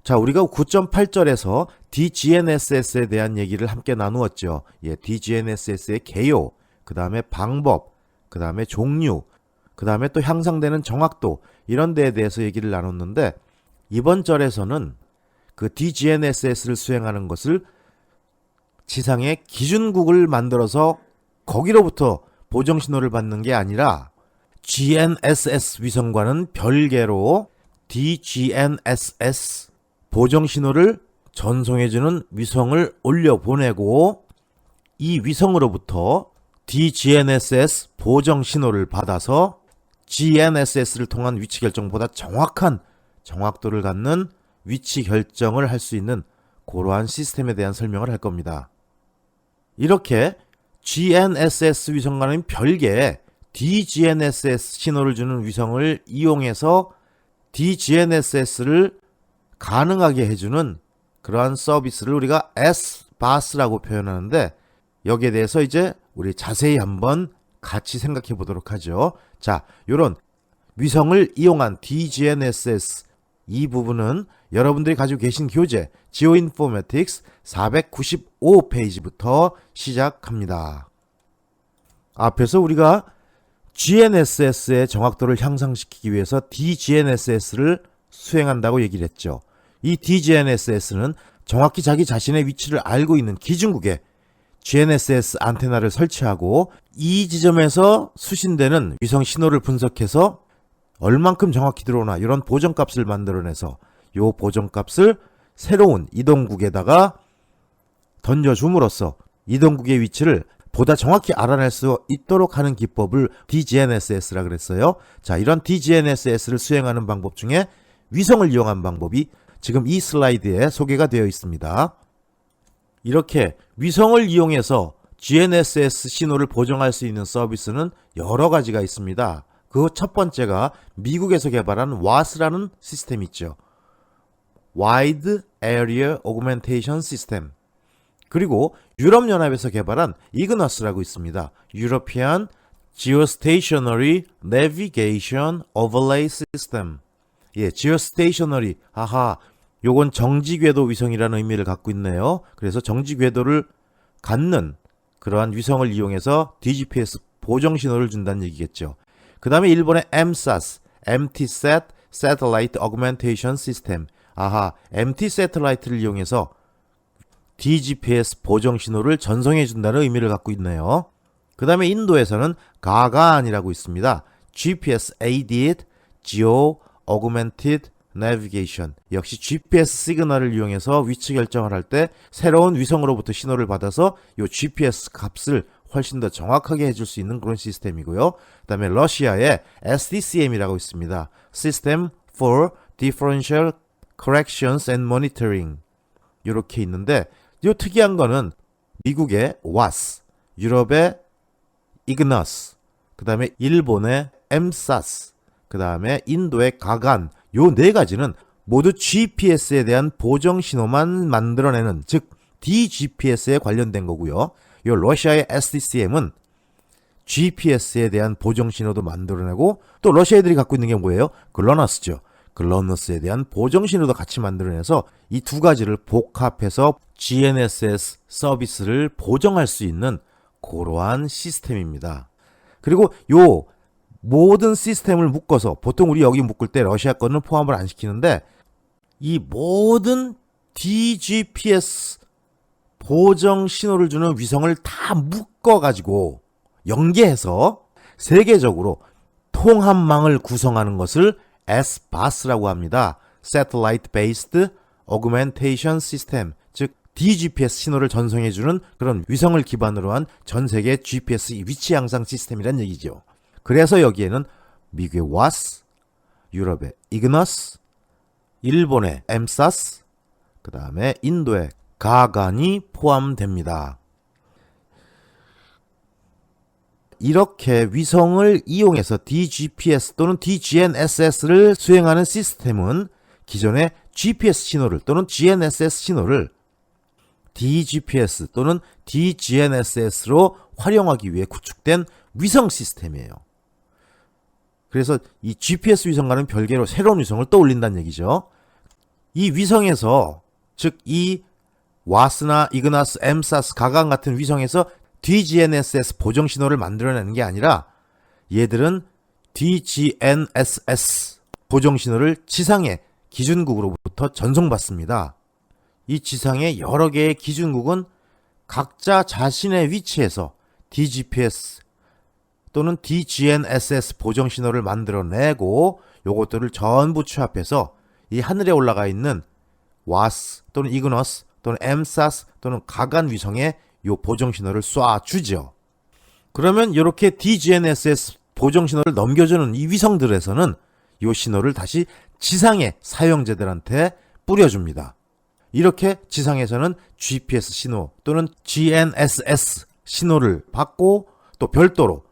자, 우리가 9.8절에서 DGNSS에 대한 얘기를 함께 나누었죠. 예, DGNSS의 개요, 그 다음에 방법, 그 다음에 종류, 그 다음에 또 향상되는 정확도, 이런 데에 대해서 얘기를 나눴는데, 이번 절에서는 그 DGNSS를 수행하는 것을 지상에 기준국을 만들어서 거기로부터 보정 신호를 받는 게 아니라 GNSS 위성과는 별개로 DGNSS 보정 신호를 전송해주는 위성을 올려보내고, 이 위성으로부터 DGNSS 보정 신호를 받아서 GNSS를 통한 위치 결정보다 정확한 정확도를 갖는 위치 결정을 할 수 있는 그러한 시스템에 대한 설명을 할 겁니다. 이렇게 GNSS 위성과는 별개의 DGNSS 신호를 주는 위성을 이용해서 DGNSS를 가능하게 해주는 그러한 서비스를 우리가 SBAS라고 표현하는데, 여기에 대해서 이제 우리 자세히 한번 같이 생각해 보도록 하죠. 자, 요런 위성을 이용한 DGNSS 이 부분은 여러분들이 가지고 계신 교재 Geoinformatics 495페이지부터 시작합니다. 앞에서 우리가 GNSS의 정확도를 향상시키기 위해서 DGNSS를 수행한다고 얘기를 했죠. 이 DGNSS는 정확히 자기 자신의 위치를 알고 있는 기준국에 GNSS 안테나를 설치하고 이 지점에서 수신되는 위성 신호를 분석해서 얼만큼 정확히 들어오나 이런 보정값을 만들어내서 이 보정값을 새로운 이동국에다가 던져줌으로써 이동국의 위치를 보다 정확히 알아낼 수 있도록 하는 기법을 DGNSS라 그랬어요. 자, 이런 DGNSS를 수행하는 방법 중에 위성을 이용한 방법이 지금 이 슬라이드에 소개가 되어 있습니다. 이렇게 위성을 이용해서 GNSS 신호를 보정할 수 있는 서비스는 여러 가지가 있습니다. 그 첫 번째가 미국에서 개발한 WAS라는 시스템이 있죠. Wide Area Augmentation System. 그리고 유럽연합에서 개발한 이그너스라고 있습니다. European Geostationary Navigation Overlay System. 예, Geostationary. 아하, 요건 정지궤도 위성이라는 의미를 갖고 있네요. 그래서 정지궤도를 갖는 그러한 위성을 이용해서 DGPS 보정 신호를 준다는 얘기겠죠. 그 다음에 일본의 MSAS, MTSAT Satellite Augmentation System. 아하, MT 세틀라이트를 이용해서 DGPS 보정 신호를 전송해 준다는 의미를 갖고 있네요. 그 다음에 인도에서는 가간이라고 있습니다. GPS Aided Geo Augmented Navigation. 역시 GPS 시그널을 이용해서 위치 결정을 할 때 새로운 위성으로부터 신호를 받아서 이 GPS 값을 훨씬 더 정확하게 해줄 수 있는 그런 시스템이고요. 그 다음에 러시아의 SDCM이라고 있습니다. System for Differential Corrections and Monitoring. 이렇게 있는데, 이 특이한 거는 미국의 WAS, 유럽의 IGNOS, 그 다음에 일본의 MSAS, 그 다음에 인도의 가간, 요 네 가지는 모두 GPS에 대한 보정 신호만 만들어내는, 즉 DGPS에 관련된 거고요. 요 러시아의 SDCM은 GPS에 대한 보정 신호도 만들어내고, 또 러시아 애들이 갖고 있는 게 뭐예요? 글로너스죠. 글로너스에 대한 보정 신호도 같이 만들어내서 이 두 가지를 복합해서 GNSS 서비스를 보정할 수 있는 그러한 시스템입니다. 그리고 요 모든 시스템을 묶어서, 보통 우리 여기 묶을 때 러시아 거는 포함을 안 시키는데, 이 모든 DGPS 보정 신호를 주는 위성을 다 묶어가지고 연계해서 세계적으로 통합망을 구성하는 것을 SBAS라고 합니다. Satellite Based Augmentation System, 즉 DGPS 신호를 전송해주는 그런 위성을 기반으로 한 전 세계 GPS 위치 향상 시스템이란 얘기죠. 그래서 여기에는 미국의 WAS, 유럽의 IGNOS, 일본의 MSAS, 그 다음에 인도의 가간이 포함됩니다. 이렇게 위성을 이용해서 DGPS 또는 DGNSS를 수행하는 시스템은 기존의 GPS 신호를 또는 GNSS 신호를 DGPS 또는 DGNSS로 활용하기 위해 구축된 위성 시스템이에요. 그래서 이 GPS 위성과는 별개로 새로운 위성을 또 올린다는 얘기죠. 이 위성에서, 즉 이 와스나 이그나스, 엠사스, 가강 같은 위성에서 DGNSS 보정 신호를 만들어내는 게 아니라 얘들은 DGNSS 보정 신호를 지상의 기준국으로부터 전송받습니다. 이 지상의 여러 개의 기준국은 각자 자신의 위치에서 DGPS 또는 DGNSS 보정 신호를 만들어내고 요것들을 전부 취합해서 이 하늘에 올라가 있는 와스 또는 이그너스 또는 엠사스 또는 가간 위성에 요 보정 신호를 쏴주죠. 그러면 이렇게 DGNSS 보정 신호를 넘겨주는 이 위성들에서는 요 신호를 다시 지상의 사용자들한테 뿌려줍니다. 이렇게 지상에서는 GPS 신호 또는 GNSS 신호를 받고 또 별도로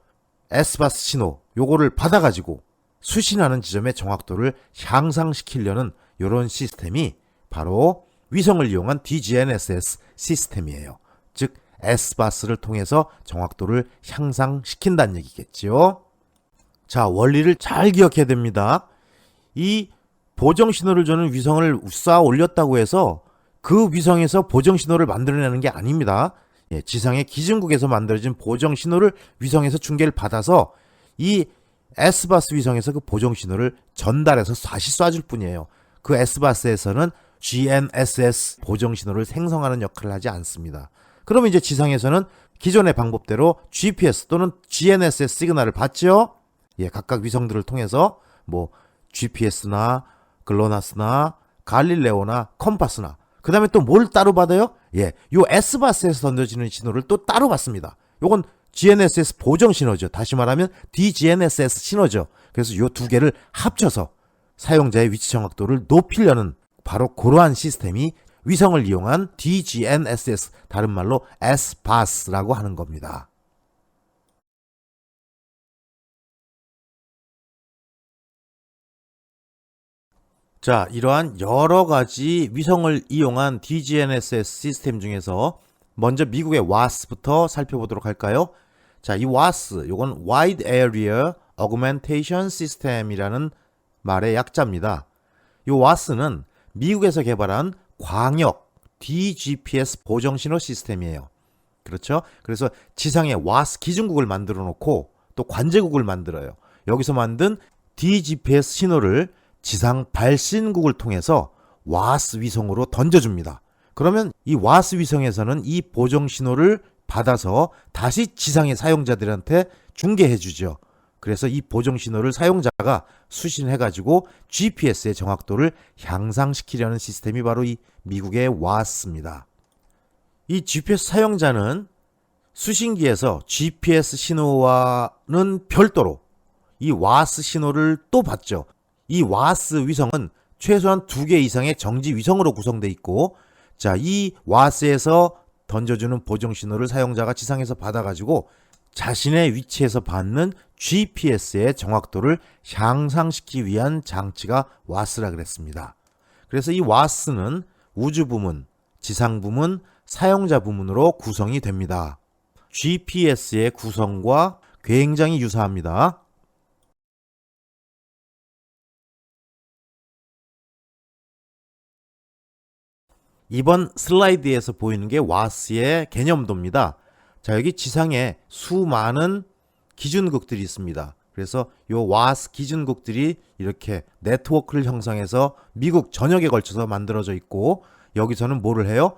SBAS 신호 요거를 받아가지고 수신하는 지점의 정확도를 향상시키려는 이런 시스템이 바로 위성을 이용한 DGNSS 시스템이에요. 즉 SBAS를 통해서 정확도를 향상시킨다는 얘기겠죠. 자, 원리를 잘 기억해야 됩니다. 이 보정 신호를 주는 위성을 쏴 올렸다고 해서 그 위성에서 보정 신호를 만들어내는 게 아닙니다. 지상의 기준국에서 만들어진 보정 신호를 위성에서 중계를 받아서 이 SBAS 위성에서 그 보정 신호를 전달해서 다시 쏴줄 뿐이에요. 그 SBAS에서는 GNSS 보정 신호를 생성하는 역할을 하지 않습니다. 그러면 이제 지상에서는 기존의 방법대로 GPS 또는 GNSS 시그널을 받죠. 각각 위성들을 통해서 뭐 GPS나 글로나스나 갈릴레오나 컴파스나 그 다음에 또 뭘 따로 받아요? 요 SBAS에서 던져지는 신호를 또 따로 받습니다. 요건 GNSS 보정 신호죠. 다시 말하면 DGNSS 신호죠. 그래서 요 두 개를 합쳐서 사용자의 위치 정확도를 높이려는 바로 그러한 시스템이 위성을 이용한 DGNSS, 다른 말로 SBAS라고 하는 겁니다. 자, 이러한 여러 가지 위성을 이용한 DGNSS 시스템 중에서 먼저 미국의 WAS부터 살펴보도록 할까요? 자, 이 WAS, 요건 Wide Area Augmentation System이라는 말의 약자입니다. 이 WAS는 미국에서 개발한 광역 DGPS 보정 신호 시스템이에요. 그렇죠? 그래서 지상에 WAS 기준국을 만들어 놓고 또 관제국을 만들어요. 여기서 만든 DGPS 신호를 지상 발신국을 통해서 WAS 위성으로 던져줍니다. 그러면 이 WAS 위성에서는 이 보정 신호를 받아서 다시 지상의 사용자들한테 중계해주죠. 그래서 이 보정 신호를 사용자가 수신해가지고 GPS의 정확도를 향상시키려는 시스템이 바로 이 미국의 WAS입니다. 이 GPS 사용자는 수신기에서 GPS 신호와는 별도로 이 WAS 신호를 또 받죠. 이 WAS 위성은 최소한 2개 이상의 정지 위성으로 구성되어 있고, 자, 이 WAS에서 던져주는 보정 신호를 사용자가 지상에서 받아가지고 자신의 위치에서 받는 GPS의 정확도를 향상시키기 위한 장치가 WAS라 그랬습니다. 그래서 이 WAS는 우주 부문, 지상 부문, 사용자 부문으로 구성이 됩니다. GPS의 구성과 굉장히 유사합니다. 이번 슬라이드에서 보이는 게 WAS의 개념도입니다. 자, 여기 지상에 수많은 기준국들이 있습니다. 그래서 이 WAS 기준국들이 이렇게 네트워크를 형성해서 미국 전역에 걸쳐서 만들어져 있고, 여기서는 뭐를 해요?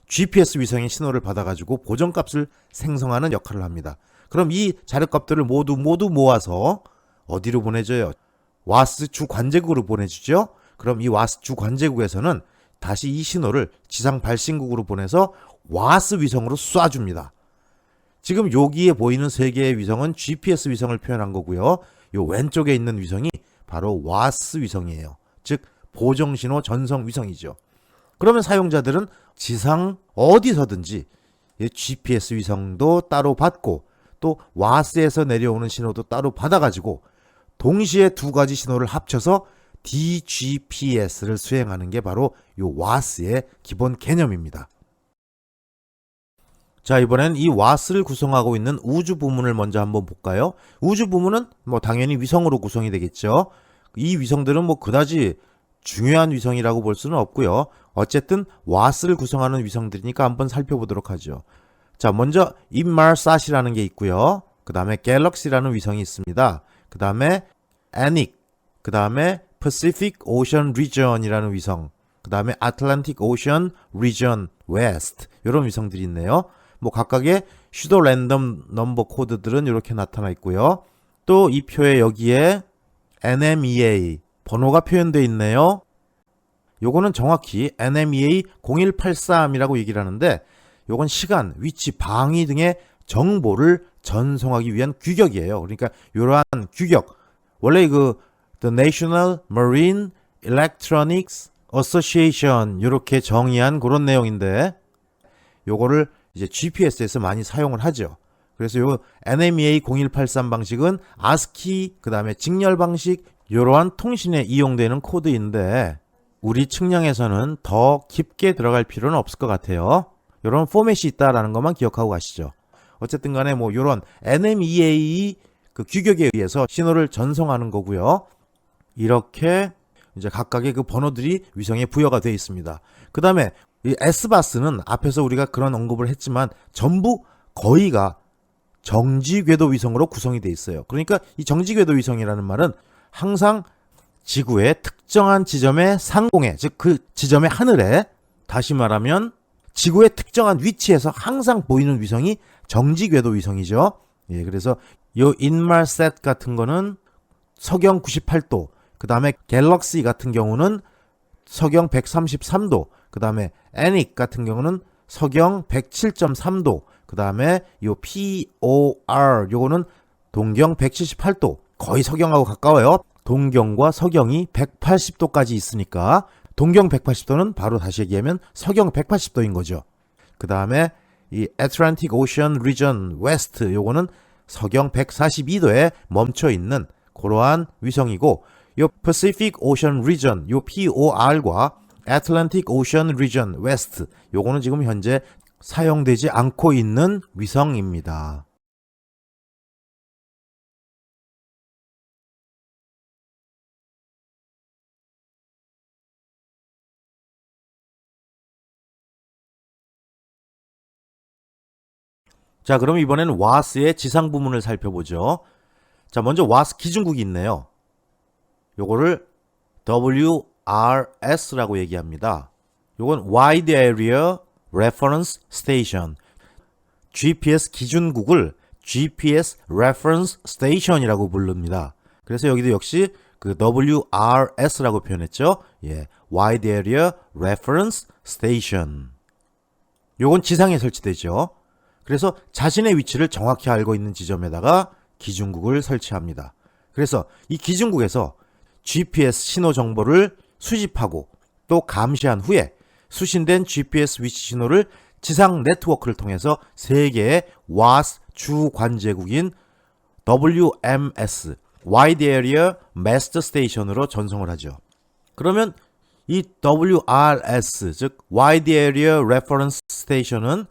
GPS 위성의 신호를 받아가지고 보정값을 생성하는 역할을 합니다. 그럼 이 자료값들을 모두 모아서 어디로 보내줘요? WAS 주 관제국으로 보내주죠. 그럼 이 WAS 주 관제국에서는 다시 이 신호를 지상 발신국으로 보내서 WAS 위성으로 쏴줍니다. 지금 여기에 보이는 3개의 위성은 GPS 위성을 표현한 거고요. 요 왼쪽에 있는 위성이 바로 WAS 위성이에요. 즉 보정신호 전송 위성이죠. 그러면 사용자들은 지상 어디서든지 GPS 위성도 따로 받고 또 WAS에서 내려오는 신호도 따로 받아가지고 동시에 2가지 신호를 합쳐서 DGPS를 수행하는 게 바로 이 WAS의 기본 개념입니다. 자, 이번엔 이 WAS를 구성하고 있는 우주 부문을 먼저 한번 볼까요? 우주 부문은 당연히 위성으로 구성이 되겠죠. 이 위성들은 그다지 중요한 위성이라고 볼 수는 없고요. 어쨌든 WAS를 구성하는 위성들이니까 한번 살펴보도록 하죠. 자, 먼저 인마르삿이라는 게 있고요. 그 다음에 갤럭시라는 위성이 있습니다. 그 다음에 애닉, 그 다음에 Pacific Ocean Region이라는 위성, 그 다음에 Atlantic Ocean Region West, 이런 위성들이 있네요. 뭐 각각의 슈도 랜덤 넘버 코드들은 이렇게 나타나 있고요. 또 이 표에 여기에 NMEA 번호가 표현되어 있네요. 요거는 정확히 NMEA 0183이라고 얘기를 하는데, 요건 시간, 위치, 방위 등의 정보를 전송하기 위한 규격이에요. 그러니까 이러한 규격, 원래 The National Marine Electronics Association 이렇게 정의한 그런 내용인데, 요거를 이제 GPS에서 많이 사용을 하죠. 그래서 요 NMEA 0183 방식은 ASCII, 그 다음에 직렬 방식, 이러한 통신에 이용되는 코드인데, 우리 측량에서는 더 깊게 들어갈 필요는 없을 것 같아요. 이런 포맷이 있다라는 것만 기억하고 가시죠. 어쨌든 간에 뭐 이런 NMEA 그 규격에 의해서 신호를 전송하는 거고요. 이렇게 이제 각각의 그 번호들이 위성에 부여가 되어 있습니다. 그 다음에 이 S바스는 앞에서 우리가 그런 언급을 했지만 전부 거의가 정지궤도 위성으로 구성이 되어 있어요. 그러니까 이 정지궤도 위성이라는 말은 항상 지구의 특정한 지점의 상공에, 즉 그 지점의 하늘에, 다시 말하면 지구의 특정한 위치에서 항상 보이는 위성이 정지궤도 위성이죠. 예, 그래서 요 인마르삿 같은 거는 서경 98도, 그 다음에 갤럭시 같은 경우는 서경 133도, 그 다음에 애닉 같은 경우는 서경 107.3도, 그 다음에 요 POR 요거는 동경 178도, 거의 서경하고 가까워요. 동경과 서경이 180도까지 있으니까 동경 180도는 바로 다시 얘기하면 서경 180도인 거죠. 그 다음에 이 Atlantic Ocean Region West 요거는 서경 142도에 멈춰 있는 그러한 위성이고, 요 Pacific Ocean Region 요 POR과 Atlantic Ocean Region West 요거는 지금 현재 사용되지 않고 있는 위성입니다. 자, 그럼 이번에는 와스의 지상 부문을 살펴보죠. 자, 먼저 와스 기준국이 있네요. 요거를 WRS라고 얘기합니다. 요건 Wide Area Reference Station. GPS 기준국을 GPS Reference Station이라고 부릅니다. 그래서 여기도 역시 그 WRS라고 표현했죠. 예, Wide Area Reference Station. 요건 지상에 설치되죠. 그래서 자신의 위치를 정확히 알고 있는 지점에다가 기준국을 설치합니다. 그래서 이 기준국에서 GPS 신호 정보를 수집하고 또 감시한 후에 수신된 GPS 위치 신호를 지상 네트워크를 통해서 세 개의 WAS 주관제국인 WMS, Wide Area Master Station으로 전송을 하죠. 그러면 이 WRS, 즉 Wide Area Reference Station은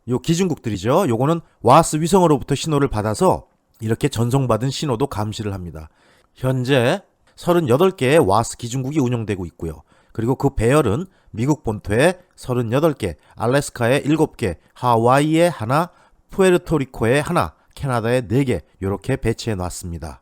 요 기준국들이죠. 요거는 와스 위성으로부터 신호를 받아서 이렇게 전송받은 신호도 감시를 합니다. 현재 38개의 와스 기준국이 운영되고 있고요. 그리고 그 배열은 미국 본토에 38개, 알래스카에 7개, 하와이에 하나, 푸에르토리코에 하나, 캐나다에 4개 이렇게 배치해 놨습니다.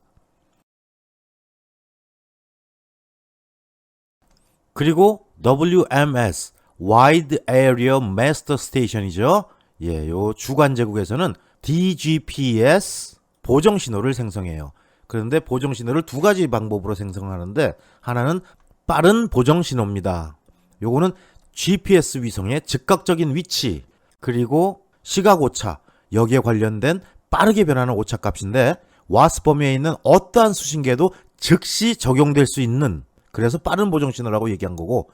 그리고 WMS, Wide Area Master Station이죠. 예, 요 주관제국에서는 DGPS 보정 신호를 생성해요. 그런데 보정 신호를 두 가지 방법으로 생성하는데, 하나는 빠른 보정 신호입니다. 요거는 GPS 위성의 즉각적인 위치, 그리고 시각 오차, 여기에 관련된 빠르게 변하는 오차 값인데, 와스 범위에 있는 어떠한 수신계에도 즉시 적용될 수 있는, 그래서 빠른 보정 신호라고 얘기한 거고,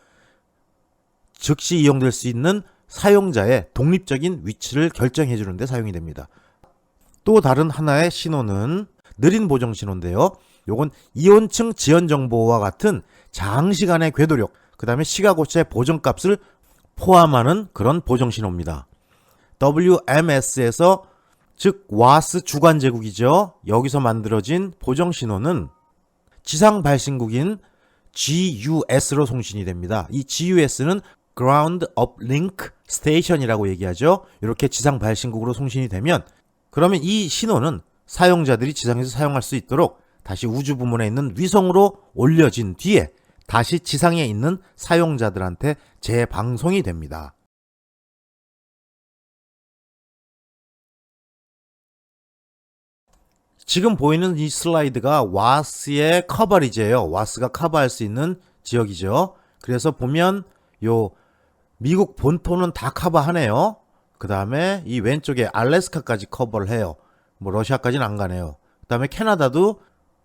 즉시 이용될 수 있는 사용자의 독립적인 위치를 결정해 주는데 사용이 됩니다. 또 다른 하나의 신호는 느린 보정 신호인데요. 요건 이온층 지연 정보와 같은 장시간의 궤도력, 그 다음에 시각오차의 보정값을 포함하는 그런 보정 신호입니다. WMS에서, 즉 와스 주관제국이죠. 여기서 만들어진 보정 신호는 지상 발신국인 GUS로 송신이 됩니다. 이 GUS는 Ground Uplink Station이라고 얘기하죠. 이렇게 지상 발신국으로 송신이 되면 그러면 이 신호는 사용자들이 지상에서 사용할 수 있도록 다시 우주 부문에 있는 위성으로 올려진 뒤에 다시 지상에 있는 사용자들한테 재방송이 됩니다. 지금 보이는 이 슬라이드가 와스의 커버리지예요. 와스가 커버할 수 있는 지역이죠. 그래서 보면 요 미국 본토는 다 커버하네요. 그 다음에 이 왼쪽에 알래스카까지 커버를 해요. 뭐 러시아까지는 안 가네요. 그 다음에 캐나다도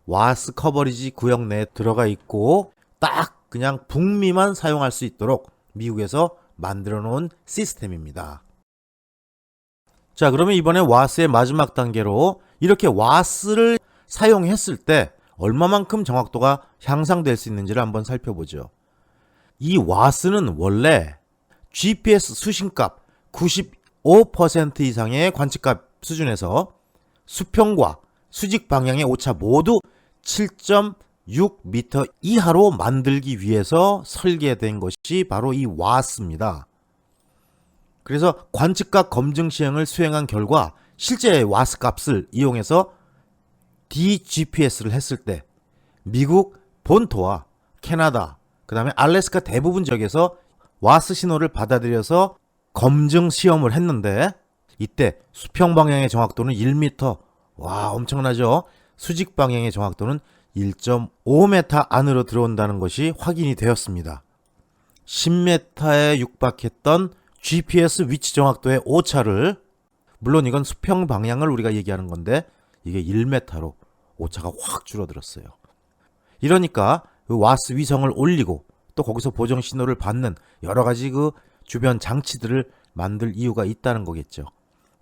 와스 커버리지 구역 내에 들어가 있고 딱 그냥 북미만 사용할 수 있도록 미국에서 만들어 놓은 시스템입니다. 자, 그러면 이번에 와스의 마지막 단계로 이렇게 와스를 사용했을 때 얼마만큼 정확도가 향상될 수 있는지를 한번 살펴보죠. 이 와스는 원래 GPS 수신값 95% 이상의 관측값 수준에서 수평과 수직 방향의 오차 모두 7.6m 이하로 만들기 위해서 설계된 것이 바로 이 와스입니다. 그래서 관측각 검증 시행을 수행한 결과 실제 와스 값을 이용해서 DGPS를 했을 때 미국 본토와 캐나다, 그 다음에 알래스카 대부분 지역에서 와스 신호를 받아들여서 검증 시험을 했는데 이때 수평 방향의 정확도는 1m, 와 엄청나죠? 수직 방향의 정확도는 1.5m 안으로 들어온다는 것이 확인이 되었습니다. 10m에 육박했던 GPS 위치 정확도의 오차를, 물론 이건 수평 방향을 우리가 얘기하는 건데 이게 1m로 오차가 확 줄어들었어요. 이러니까 그 와스 위성을 올리고 또 거기서 보정 신호를 받는 여러 가지 그 주변 장치들을 만들 이유가 있다는 거겠죠.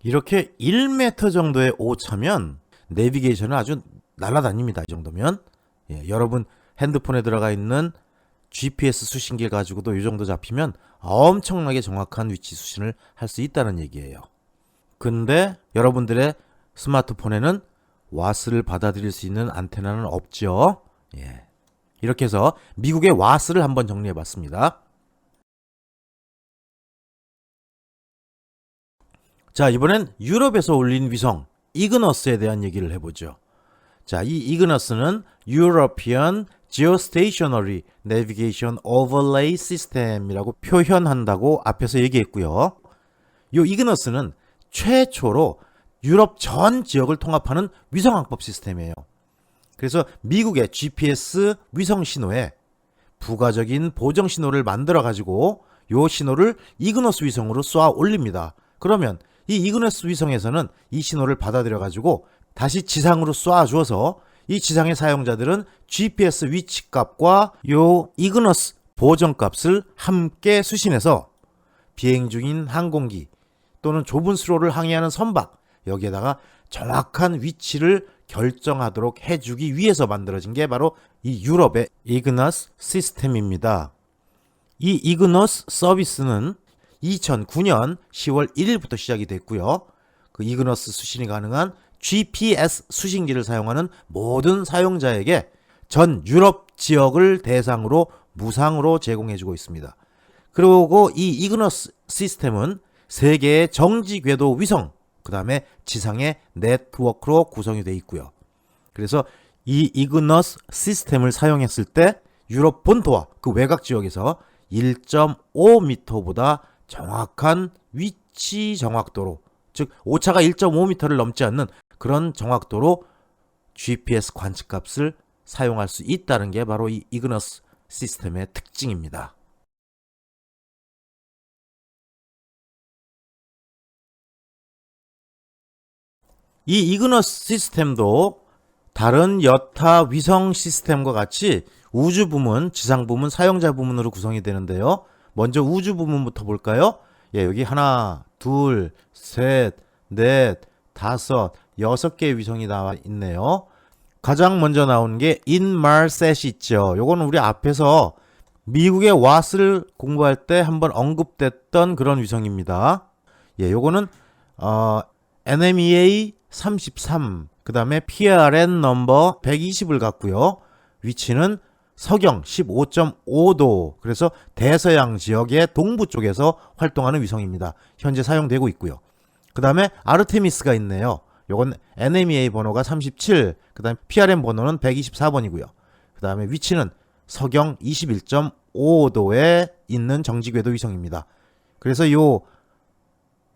이렇게 1m 정도의 오차면 내비게이션은 아주 날아다닙니다. 이 정도면. 예, 여러분 핸드폰에 들어가 있는 GPS 수신기 가지고도 이 정도 잡히면 엄청나게 정확한 위치 수신을 할 수 있다는 얘기예요. 근데 여러분들의 스마트폰에는 와스를 받아들일 수 있는 안테나는 없죠. 예. 이렇게 해서 미국의 와스를 한번 정리해 봤습니다. 자, 이번엔 유럽에서 올린 위성 이그너스에 대한 얘기를 해보죠. 자, 이 이그너스는 European Geostationary Navigation Overlay System이라고 표현한다고 앞에서 얘기했고요. 이 이그너스는 최초로 유럽 전 지역을 통합하는 위성항법 시스템이에요. 그래서 미국의 GPS 위성 신호에 부가적인 보정 신호를 만들어 가지고 이 신호를 이그너스 위성으로 쏘아 올립니다. 그러면 이 이그너스 위성에서는 이 신호를 받아들여 가지고 다시 지상으로 쏘아 주어서 이 지상의 사용자들은 GPS 위치값과 요 이그너스 보정값을 함께 수신해서 비행 중인 항공기 또는 좁은 수로를 항해하는 선박, 여기에다가 정확한 위치를 결정하도록 해주기 위해서 만들어진 게 바로 이 유럽의 이그너스 시스템입니다. 이 이그너스 서비스는 2009년 10월 1일부터 시작이 됐고요. 그 이그너스 수신이 가능한 GPS 수신기를 사용하는 모든 사용자에게 전 유럽 지역을 대상으로 무상으로 제공해주고 있습니다. 그리고 이 이그너스 시스템은 세계의 정지 궤도 위성, 그 다음에 지상의 네트워크로 구성이 되어 있고요. 그래서 이 이그너스 시스템을 사용했을 때 유럽 본토와 그 외곽 지역에서 1.5m보다 정확한 위치 정확도로, 즉 오차가 1.5m를 넘지 않는 그런 정확도로 GPS 관측값을 사용할 수 있다는 게 바로 이 이그너스 시스템의 특징입니다. 이 이그너스 시스템도 다른 여타 위성 시스템과 같이 우주 부문, 지상 부문, 사용자 부문으로 구성이 되는데요. 먼저 우주 부문부터 볼까요? 예, 여기 하나, 둘, 셋, 넷, 다섯, 6개의 위성이 나와 있네요. 가장 먼저 나온 게 인마르셋이 있죠. 요거는 우리 앞에서 미국의 와스를 공부할 때 한번 언급됐던 그런 위성입니다. 예, 요거는 NMEA 33, 그 다음에 PRN 넘버 120을 갖고요. 위치는 서경 15.5도, 그래서 대서양 지역의 동부 쪽에서 활동하는 위성입니다. 현재 사용되고 있고요. 그 다음에 아르테미스가 있네요. 요건 NMEA 번호가 37, 그 다음에 PRM 번호는 124번이고요. 그 다음에 위치는 서경 21.5도에 있는 정지궤도 위성입니다. 그래서 요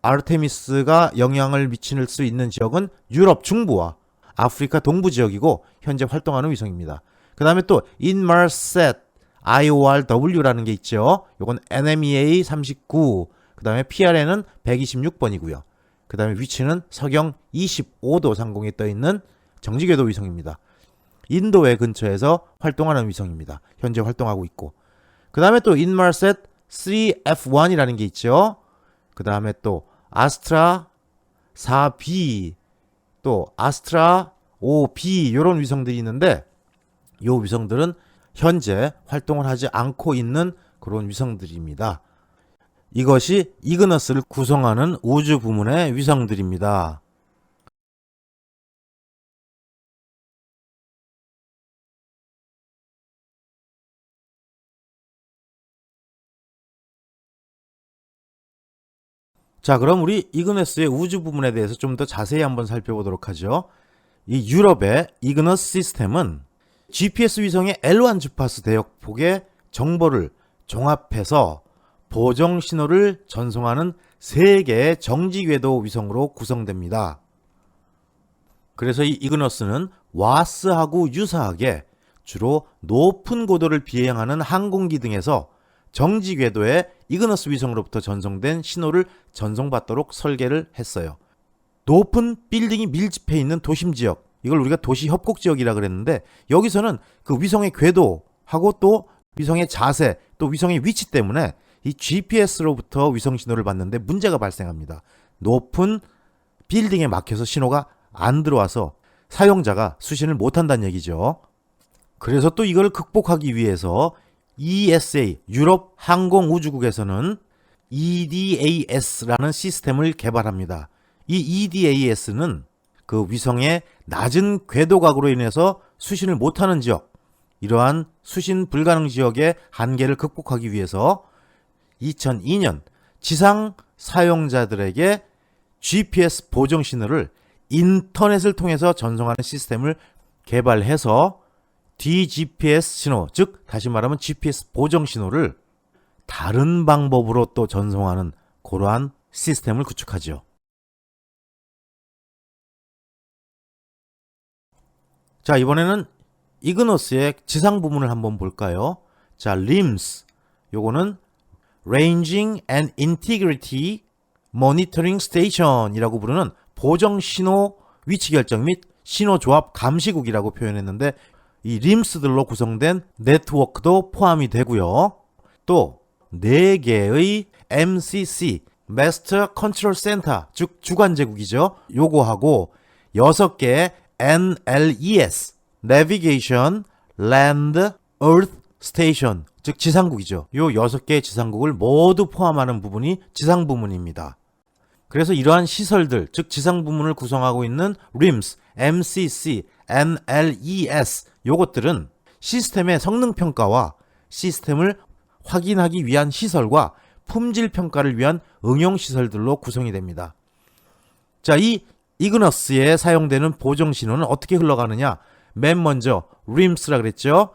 아르테미스가 영향을 미칠 수 있는 지역은 유럽 중부와 아프리카 동부 지역이고 현재 활동하는 위성입니다. 그 다음에 또 인마르셋 IORW라는 게 있죠. 요건 NMEA 39, 그 다음에 PRN은 126번이고요. 그 다음에 위치는 서경 25도 상공에 떠있는 정지궤도 위성입니다. 인도의 근처에서 활동하는 위성입니다. 현재 활동하고 있고. 그 다음에 또 인마르셋 3F1이라는 게 있죠. 그 다음에 또 아스트라 4B, 또 아스트라 5B 이런 위성들이 있는데 이 위성들은 현재 활동을 하지 않고 있는 그런 위성들입니다. 이것이 이그너스를 구성하는 우주 부문의 위성들입니다. 자, 그럼 우리 이그너스의 우주 부문에 대해서 좀 더 자세히 한번 살펴보도록 하죠. 이 유럽의 이그너스 시스템은 GPS 위성의 L1 주파수 대역폭의 정보를 종합해서 보정 신호를 전송하는 3개의 정지궤도 위성으로 구성됩니다. 그래서 이 이그너스는 와스하고 유사하게 주로 높은 고도를 비행하는 항공기 등에서 정지 궤도에 이그너스 위성으로부터 전송된 신호를 전송받도록 설계를 했어요. 높은 빌딩이 밀집해 있는 도심 지역, 이걸 우리가 도시 협곡 지역이라 그랬는데 여기서는 그 위성의 궤도하고 또 위성의 자세, 또 위성의 위치 때문에 이 GPS로부터 위성 신호를 받는데 문제가 발생합니다. 높은 빌딩에 막혀서 신호가 안 들어와서 사용자가 수신을 못한다는 얘기죠. 그래서 또 이걸 극복하기 위해서 ESA, 유럽 항공우주국에서는 EDAS라는 시스템을 개발합니다. 이 EDAS는 그 위성의 낮은 궤도각으로 인해서 수신을 못하는 지역, 이러한 수신 불가능 지역의 한계를 극복하기 위해서 2002년 지상 사용자들에게 GPS 보정 신호를 인터넷을 통해서 전송하는 시스템을 개발해서 DGPS 신호, 즉 다시 말하면 GPS 보정 신호를 다른 방법으로 또 전송하는 그러한 시스템을 구축하죠. 자, 이번에는 이그노스의 지상 부문을 한번 볼까요? 자, RIMS, 요거는 Ranging and Integrity Monitoring Station이라고 부르는 보정 신호 위치 결정 및 신호 조합 감시국이라고 표현했는데 이 RIMS들로 구성된 네트워크도 포함이 되고요. 또 4개의 MCC Master Control Center, 즉 주관제국이죠. 요거하고 6개의 NLES Navigation Land Earth Station, 즉 지상국이죠. 요 6개의 지상국을 모두 포함하는 부분이 지상 부문입니다. 그래서 이러한 시설들, 즉 지상 부문을 구성하고 있는 RIMS, MCC, NLES 요것들은 시스템의 성능 평가와 시스템을 확인하기 위한 시설과 품질 평가를 위한 응용 시설들로 구성이 됩니다. 자, 이 이그너스에 사용되는 보정 신호는 어떻게 흘러가느냐? 맨 먼저 RIMS라 그랬죠.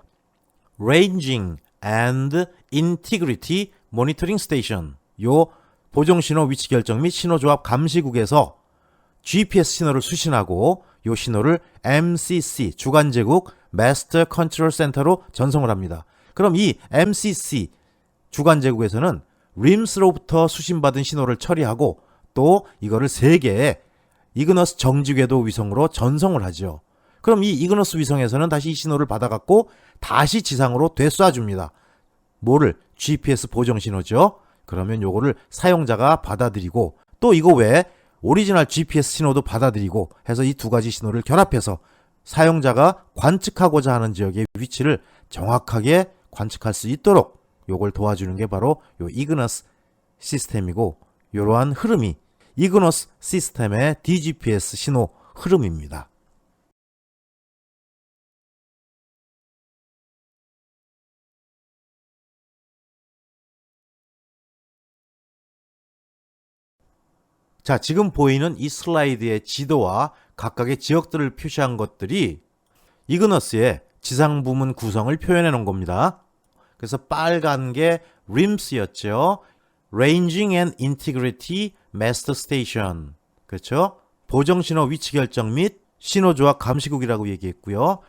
Ranging and Integrity Monitoring Station. 요 보정 신호 위치 결정 및 신호 조합 감시국에서 GPS 신호를 수신하고 요 신호를 MCC 주관제국 Master Control Center로 전송을 합니다. 그럼 이 MCC 주관제국에서는 RIMS로부터 수신받은 신호를 처리하고 또 이거를 3개의 이그너스 정지궤도 위성으로 전송을 하죠. 그럼 이 이그너스 위성에서는 다시 이 신호를 받아갖고 다시 지상으로 되쏴줍니다. 뭐를? GPS 보정 신호죠. 그러면 요거를 사용자가 받아들이고 또 이거 외에 오리지널 GPS 신호도 받아들이고 해서 이 2가지 신호를 결합해서 사용자가 관측하고자 하는 지역의 위치를 정확하게 관측할 수 있도록 요걸 도와주는 게 바로 요 이그너스 시스템이고, 이러한 흐름이 이그너스 시스템의 DGPS 신호 흐름입니다. 자, 지금 보이는 이 슬라이드의 지도와 각각의 지역들을 표시한 것들이 이그너스의 지상 부문 구성을 표현해 놓은 겁니다. 그래서 빨간 게 RIMS였죠. Ranging and Integrity Master Station. 그렇죠? 보정신호 위치 결정 및 신호조합 감시국이라고 얘기했고요.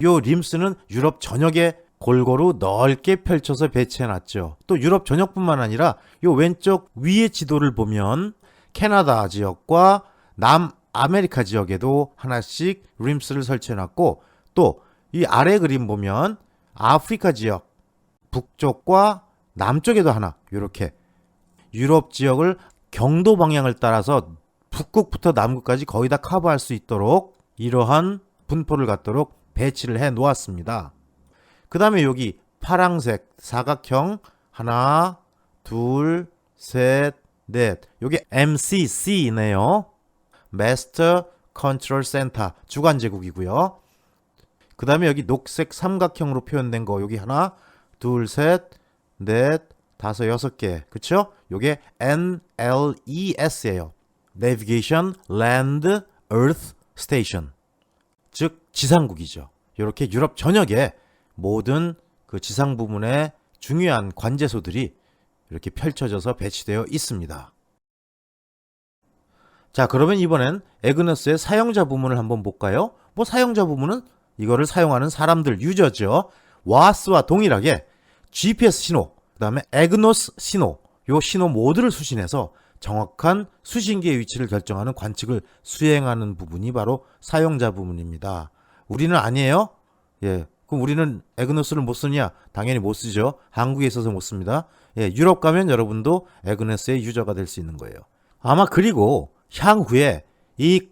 요 RIMS는 유럽 전역에 골고루 넓게 펼쳐서 배치해놨죠. 또 유럽 전역뿐만 아니라 요 왼쪽 위의 지도를 보면 캐나다 지역과 남아메리카 지역에도 하나씩 RIMS를 설치해놨고, 또 이 아래 그림 보면 아프리카 지역 북쪽과 남쪽에도 하나, 이렇게 유럽 지역을 경도 방향을 따라서 북극부터 남극까지 거의 다 커버할 수 있도록 이러한 분포를 갖도록 배치를 해 놓았습니다. 그 다음에 여기 파랑색 사각형 하나, 둘, 셋, 넷. 요게 MCC네요. Master Control Center 주관제국이고요. 그 다음에 여기 녹색 삼각형으로 표현된 거 여기 하나, 둘, 셋, 넷, 다섯, 여섯 개. 그쵸? 요게 NLES예요. Navigation Land Earth Station. 즉 지상국이죠. 이렇게 유럽 전역에 모든 그 지상 부문의 중요한 관제소들이 이렇게 펼쳐져서 배치되어 있습니다. 자, 그러면 이번엔 에그너스의 사용자 부문을 한번 볼까요? 뭐 사용자 부문은 이거를 사용하는 사람들, 유저죠. 와스와 동일하게 GPS 신호, 그 다음에 에그노스 신호, 요 신호 모두를 수신해서 정확한 수신기의 위치를 결정하는 관측을 수행하는 부분이 바로 사용자 부문입니다. 우리는 아니에요? 예. 그럼 우리는 에그노스를 못 쓰냐? 당연히 못 쓰죠. 한국에 있어서 못 씁니다. 예, 유럽 가면 여러분도 에그노스의 유저가 될 수 있는 거예요. 아마 그리고 향후에 이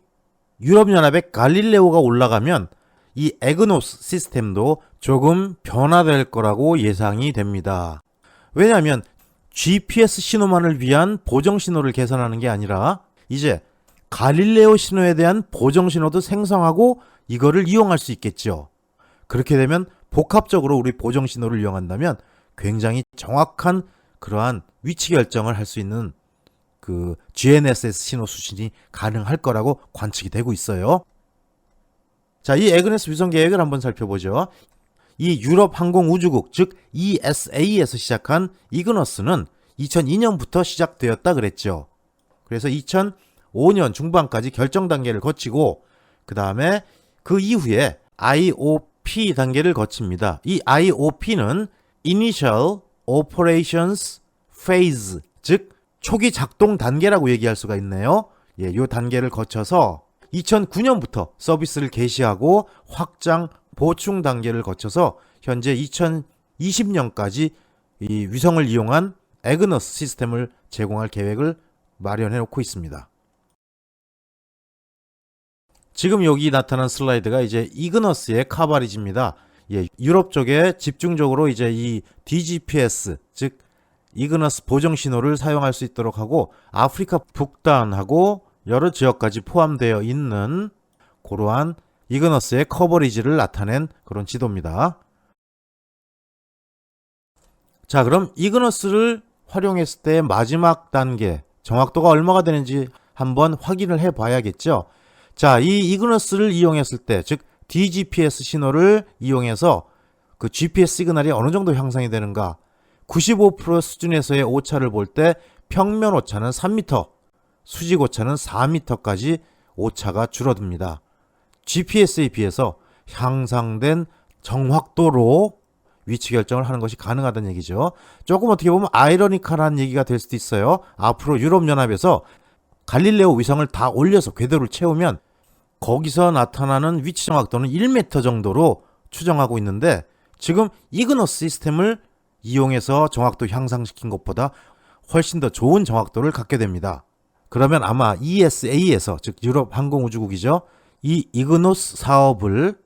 유럽연합의 갈릴레오가 올라가면 이 에그노스 시스템도 조금 변화될 거라고 예상이 됩니다. 왜냐하면 GPS 신호만을 위한 보정 신호를 개선하는 게 아니라 이제 갈릴레오 신호에 대한 보정 신호도 생성하고 이거를 이용할 수 있겠죠. 그렇게 되면 복합적으로 우리 보정 신호를 이용한다면 굉장히 정확한 그러한 위치 결정을 할 수 있는 그 GNSS 신호 수신이 가능할 거라고 관측이 되고 있어요. 자, 이 에그네스 위성 계획을 한번 살펴보죠. 이 유럽 항공우주국, 즉 ESA에서 시작한 이그너스는 2002년부터 시작되었다 그랬죠. 그래서 2005년 중반까지 결정 단계를 거치고 그 다음에 그 이후에 IOP 단계를 거칩니다. 이 IOP는 Initial Operations Phase, 즉 초기 작동 단계라고 얘기할 수가 있네요. 예, 이 단계를 거쳐서 2009년부터 서비스를 개시하고 확장, 보충 단계를 거쳐서 현재 2020년까지 이 위성을 이용한 에그너스 시스템을 제공할 계획을 마련해 놓고 있습니다. 지금 여기 나타난 슬라이드가 이제 이그너스의 카바리지입니다. 예, 유럽 쪽에 집중적으로 이제 이 DGPS, 즉 이그너스 보정 신호를 사용할 수 있도록 하고 아프리카 북단하고 여러 지역까지 포함되어 있는 그러한 이그너스의 커버리지를 나타낸 그런 지도입니다. 자, 그럼 이그너스를 활용했을 때 마지막 단계 정확도가 얼마가 되는지 한번 확인을 해 봐야겠죠. 자, 이 이그너스를 이용했을 때, 즉 DGPS 신호를 이용해서 그 GPS 시그널이 어느 정도 향상이 되는가? 95% 수준에서의 오차를 볼 때 평면 오차는 3m, 수직 오차는 4m까지 오차가 줄어듭니다. GPS에 비해서 향상된 정확도로 위치 결정을 하는 것이 가능하다는 얘기죠. 조금 어떻게 보면 아이러니컬한 얘기가 될 수도 있어요. 앞으로 유럽연합에서 갈릴레오 위성을 다 올려서 궤도를 채우면 거기서 나타나는 위치 정확도는 1m 정도로 추정하고 있는데 지금 이그너스 시스템을 이용해서 정확도 향상시킨 것보다 훨씬 더 좋은 정확도를 갖게 됩니다. 그러면 아마 ESA에서, 즉 유럽 항공우주국이죠, 이 이그노스 사업을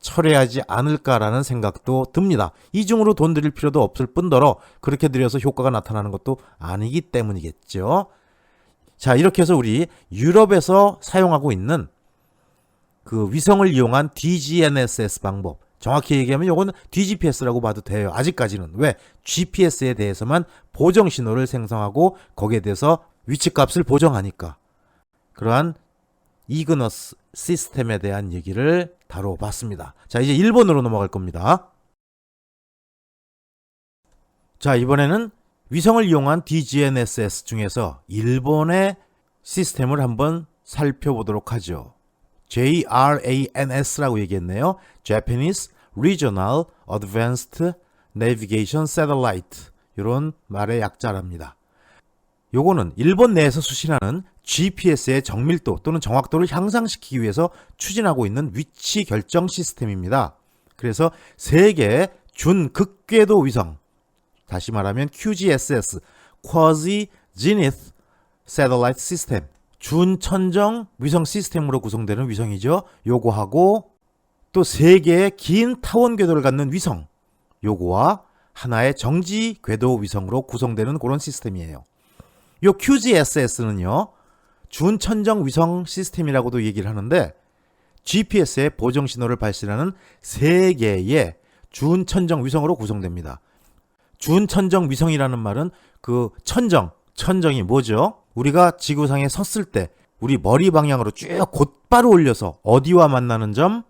철회하지 않을까라는 생각도 듭니다. 이중으로 돈 들일 필요도 없을 뿐더러 그렇게 들여서 효과가 나타나는 것도 아니기 때문이겠죠. 자, 이렇게 해서 우리 유럽에서 사용하고 있는 그 위성을 이용한 DGNSS 방법, 정확히 얘기하면 이거는 DGPS라고 봐도 돼요. 아직까지는. 왜? GPS에 대해서만 보정 신호를 생성하고 거기에 대해서 위치값을 보정하니까. 그러한 이그너스 시스템에 대한 얘기를 다뤄봤습니다. 자, 이제 일본으로 넘어갈 겁니다. 자, 이번에는 위성을 이용한 DGNSS 중에서 일본의 시스템을 한번 살펴보도록 하죠. JRANS라고 얘기했네요. Japanese Regional Advanced Navigation Satellite. 이런 말의 약자랍니다. 요거는 일본 내에서 수신하는 GPS의 정밀도 또는 정확도를 향상시키기 위해서 추진하고 있는 위치 결정 시스템입니다. 그래서 세계의 준극궤도 위성, 다시 말하면 QGSS, Quasi Zenith Satellite System, 준천정 위성 시스템으로 구성되는 위성이죠. 요거하고 또 세 개의 긴 타원 궤도를 갖는 위성, 요거와 하나의 정지 궤도 위성으로 구성되는 그런 시스템이에요. 요 QGSS는요, 준천정 위성 시스템이라고도 얘기를 하는데 GPS의 보정 신호를 발신하는 세 개의 준천정 위성으로 구성됩니다. 준천정 위성이라는 말은 그 천정이 뭐죠? 우리가 지구상에 섰을 때 우리 머리 방향으로 쭉 곧바로 올려서 어디와 만나는 점?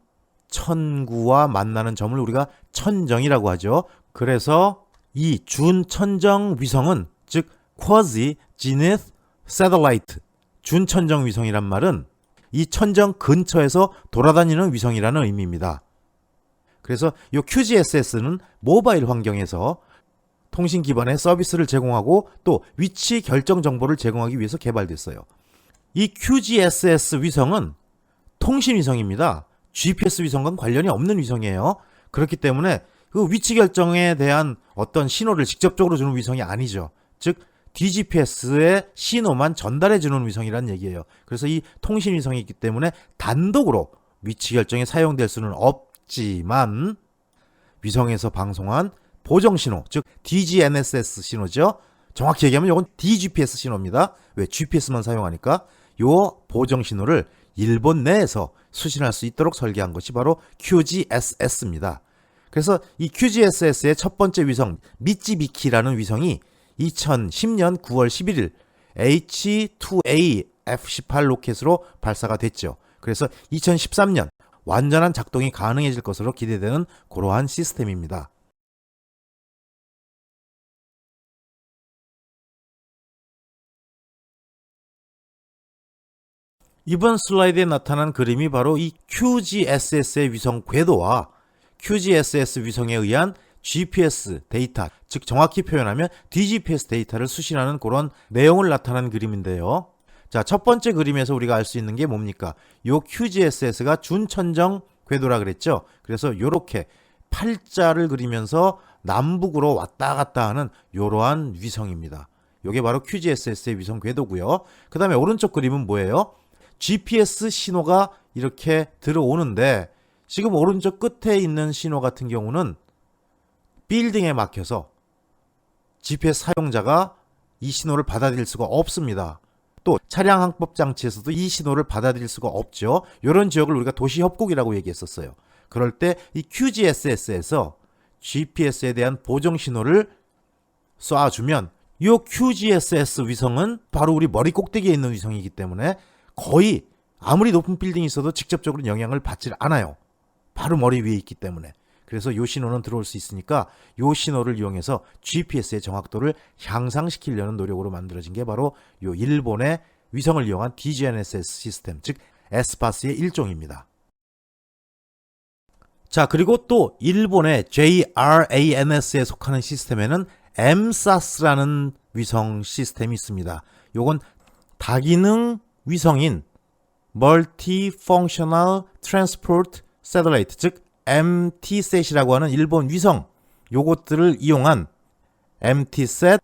천구와 만나는 점을 우리가 천정이라고 하죠. 그래서 이 준천정 위성은 즉 Quasi Zenith Satellite, 준천정 위성이란 말은 이 천정 근처에서 돌아다니는 위성이라는 의미입니다. 그래서 이 QGSS는 모바일 환경에서 통신 기반의 서비스를 제공하고 또 위치 결정 정보를 제공하기 위해서 개발됐어요. 이 QGSS 위성은 통신 위성입니다. GPS 위성과는 관련이 없는 위성이에요. 그렇기 때문에 그 위치 결정에 대한 어떤 신호를 직접적으로 주는 위성이 아니죠. 즉 DGPS의 신호만 전달해 주는 위성이라는 얘기예요. 그래서 이 통신 위성이기 때문에 단독으로 위치 결정에 사용될 수는 없지만 위성에서 방송한 보정 신호, 즉 DGNSS 신호죠. 정확히 얘기하면 이건 DGPS 신호입니다. 왜? GPS만 사용하니까 요 보정 신호를 일본 내에서 수신할 수 있도록 설계한 것이 바로 QGSS입니다. 그래서 이 QGSS의 첫 번째 위성 미찌비키라는 위성이 2010년 9월 11일 H2A F18 로켓으로 발사가 됐죠. 그래서 2013년 완전한 작동이 가능해질 것으로 기대되는 그러한 시스템입니다. 이번 슬라이드에 나타난 그림이 바로 이 QGSS의 위성 궤도와 QGSS 위성에 의한 GPS 데이터, 즉 정확히 표현하면 DGPS 데이터를 수신하는 그런 내용을 나타낸 그림인데요. 자, 첫 번째 그림에서 우리가 알 수 있는 게 뭡니까? 요 QGSS가 준천정 궤도라 그랬죠. 그래서 요렇게 팔자를 그리면서 남북으로 왔다 갔다 하는 이러한 위성입니다. 요게 바로 QGSS의 위성 궤도고요. 그 다음에 오른쪽 그림은 뭐예요? GPS 신호가 이렇게 들어오는데 지금 오른쪽 끝에 있는 신호 같은 경우는 빌딩에 막혀서 GPS 사용자가 이 신호를 받아들일 수가 없습니다. 또 차량 항법 장치에서도 이 신호를 받아들일 수가 없죠. 이런 지역을 우리가 도시 협곡이라고 얘기했었어요. 그럴 때 이 QGSS에서 GPS에 대한 보정 신호를 쏴주면 이 QGSS 위성은 바로 우리 머리 꼭대기에 있는 위성이기 때문에 거의 아무리 높은 빌딩이 있어도 직접적으로 영향을 받질 않아요. 바로 머리 위에 있기 때문에. 그래서 이 신호는 들어올 수 있으니까 이 신호를 이용해서 GPS의 정확도를 향상시키려는 노력으로 만들어진 게 바로 이 일본의 위성을 이용한 DGNSS 시스템, 즉 에스파스의 일종입니다. 자, 그리고 또 일본의 JRANS에 속하는 시스템에는 MSAS라는 위성 시스템이 있습니다. 요건 다기능 위성인 Multifunctional Transport Satellite, 즉 MTSAT이라고 하는 일본 위성, 요것들을 이용한 MTSAT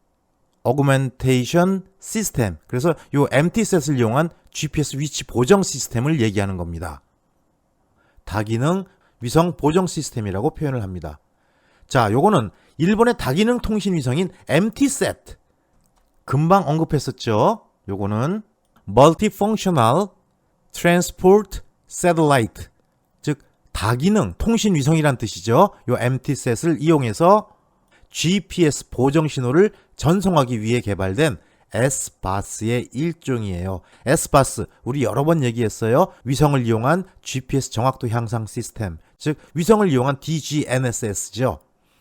Augmentation System, 그래서 요 MTSAT을 이용한 GPS 위치 보정 시스템을 얘기하는 겁니다. 다기능 위성 보정 시스템이라고 표현을 합니다. 자, 요거는 일본의 다기능 통신 위성인 MTSAT, 금방 언급했었죠. 요거는 Multifunctional Transport Satellite, 즉 다기능 통신 위성이란 뜻이죠. 요 MTSAT을 이용해서 GPS 보정 신호를 전송하기 위해 개발된 SBAS의 일종이에요. SBAS 우리 여러 번 얘기했어요. 위성을 이용한 GPS 정확도 향상 시스템, 즉 위성을 이용한 DGNSS죠.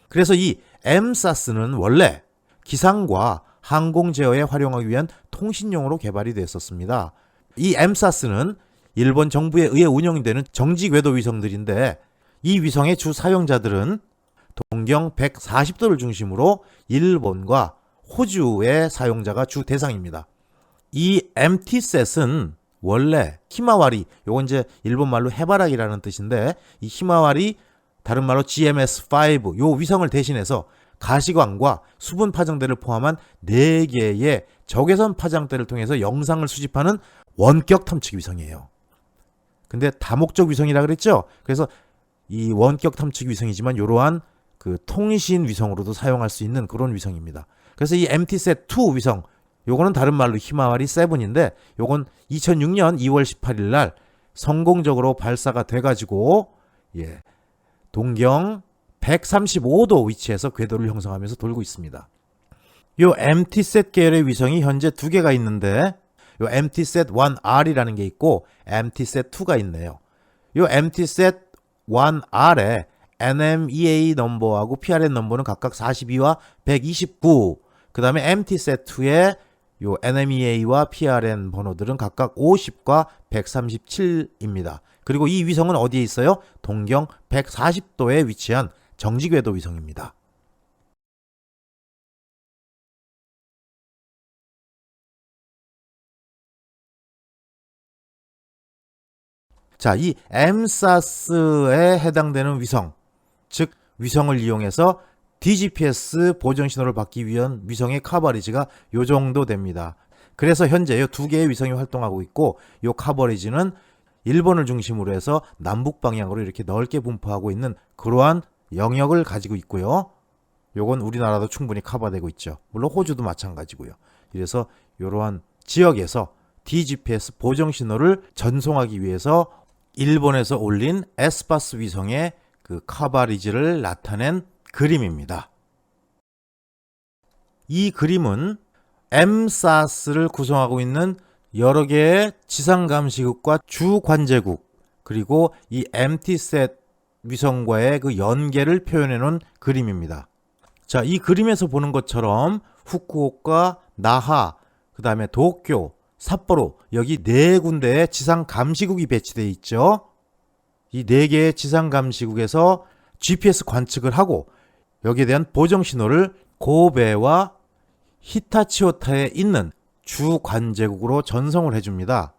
그래서 이 MSAS는 원래 기상과 항공 제어에 활용하기 위한 통신용으로 개발이 됐었습니다. 이 MSAS는 일본 정부에 의해 운영되는 정지 궤도 위성들인데, 이 위성의 주 사용자들은 동경 140도를 중심으로 일본과 호주의 사용자가 주 대상입니다. 이 MTSat은 원래 히마와리, 요건 이제 일본 말로 해바라기라는 뜻인데, 이 히마와리 다른 말로 GMS-5 요 위성을 대신해서 가시광과 수분 파장대를 포함한 4개의 적외선 파장대를 통해서 영상을 수집하는 원격 탐측 위성이에요. 근데 다목적 위성이라 그랬죠? 그래서 이 원격 탐측 위성이지만 이러한 그 통신 위성으로도 사용할 수 있는 그런 위성입니다. 그래서 이 MTSat-2 위성, 요거는 다른 말로 히마와리 7인데, 요건 2006년 2월 18일 날 성공적으로 발사가 돼가지고 동경 135도 위치에서 궤도를 형성하면서 돌고 있습니다. 요 MTSat 계열의 위성이 현재 2개가 있는데, 요 MTSat-1R이라는 게 있고 MTSat-2가 있네요. 요 MTSat-1R에 NMEA 넘버하고 PRN 넘버는 각각 42와 129. 그 다음에 MTSat-2의 요 NMEA와 PRN 번호들은 각각 50과 137입니다. 그리고 이 위성은 어디에 있어요? 동경 140도에 위치한 정지궤도 위성입니다. 자, 이 MSAS에 해당되는 위성, 즉 위성을 이용해서 DGPS 보정 신호를 받기 위한 위성의 커버리지가 요 정도 됩니다. 그래서 현재 요 2개의 위성이 활동하고 있고, 요 커버리지는 일본을 중심으로 해서 남북 방향으로 이렇게 넓게 분포하고 있는 그러한 영역을 가지고 있고요. 요건 우리나라도 충분히 커버되고 있죠. 물론 호주도 마찬가지고요. 이래서 이러한 지역에서 DGPS 보정 신호를 전송하기 위해서 일본에서 올린 SBAS 위성의 그 커버리지를 나타낸 그림입니다. 이 그림은 MSAS를 구성하고 있는 여러 개의 지상 감시국과 주 관제국, 그리고 이 MTSat 위성과의 그 연계를 표현해 놓은 그림입니다. 자, 이 그림에서 보는 것처럼 후쿠오카, 나하, 그 다음에 도쿄, 삿포로, 여기 4군데의 지상 감시국이 배치되어 있죠. 이 4개의 지상 감시국에서 GPS 관측을 하고 여기에 대한 보정 신호를 고베와 히타치오타에 있는 주 관제국으로 전송을 해줍니다.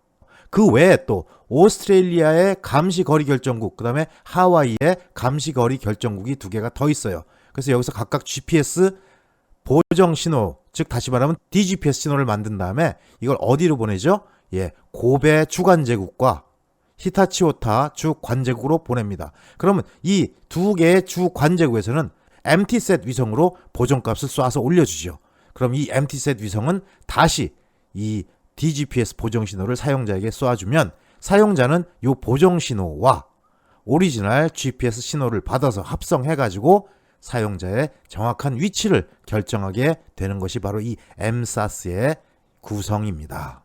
그 외에 또 오스트레일리아의 감시거리 결정국, 그 다음에 하와이의 감시거리 결정국이 2개가 더 있어요. 그래서 여기서 각각 GPS 보정 신호, 즉 다시 말하면 DGPS 신호를 만든 다음에 이걸 어디로 보내죠? 고베 주관제국과 히타치오타 주관제국으로 보냅니다. 그러면 이 2개의 주관제국에서는 MTSat 위성으로 보정값을 쏴서 올려주죠. 그럼 이 MTSat 위성은 다시 이 DGPS 보정 신호를 사용자에게 쏴주면 사용자는 이 보정 신호와 오리지널 GPS 신호를 받아서 합성해가지고 사용자의 정확한 위치를 결정하게 되는 것이 바로 이 MSAS의 구성입니다.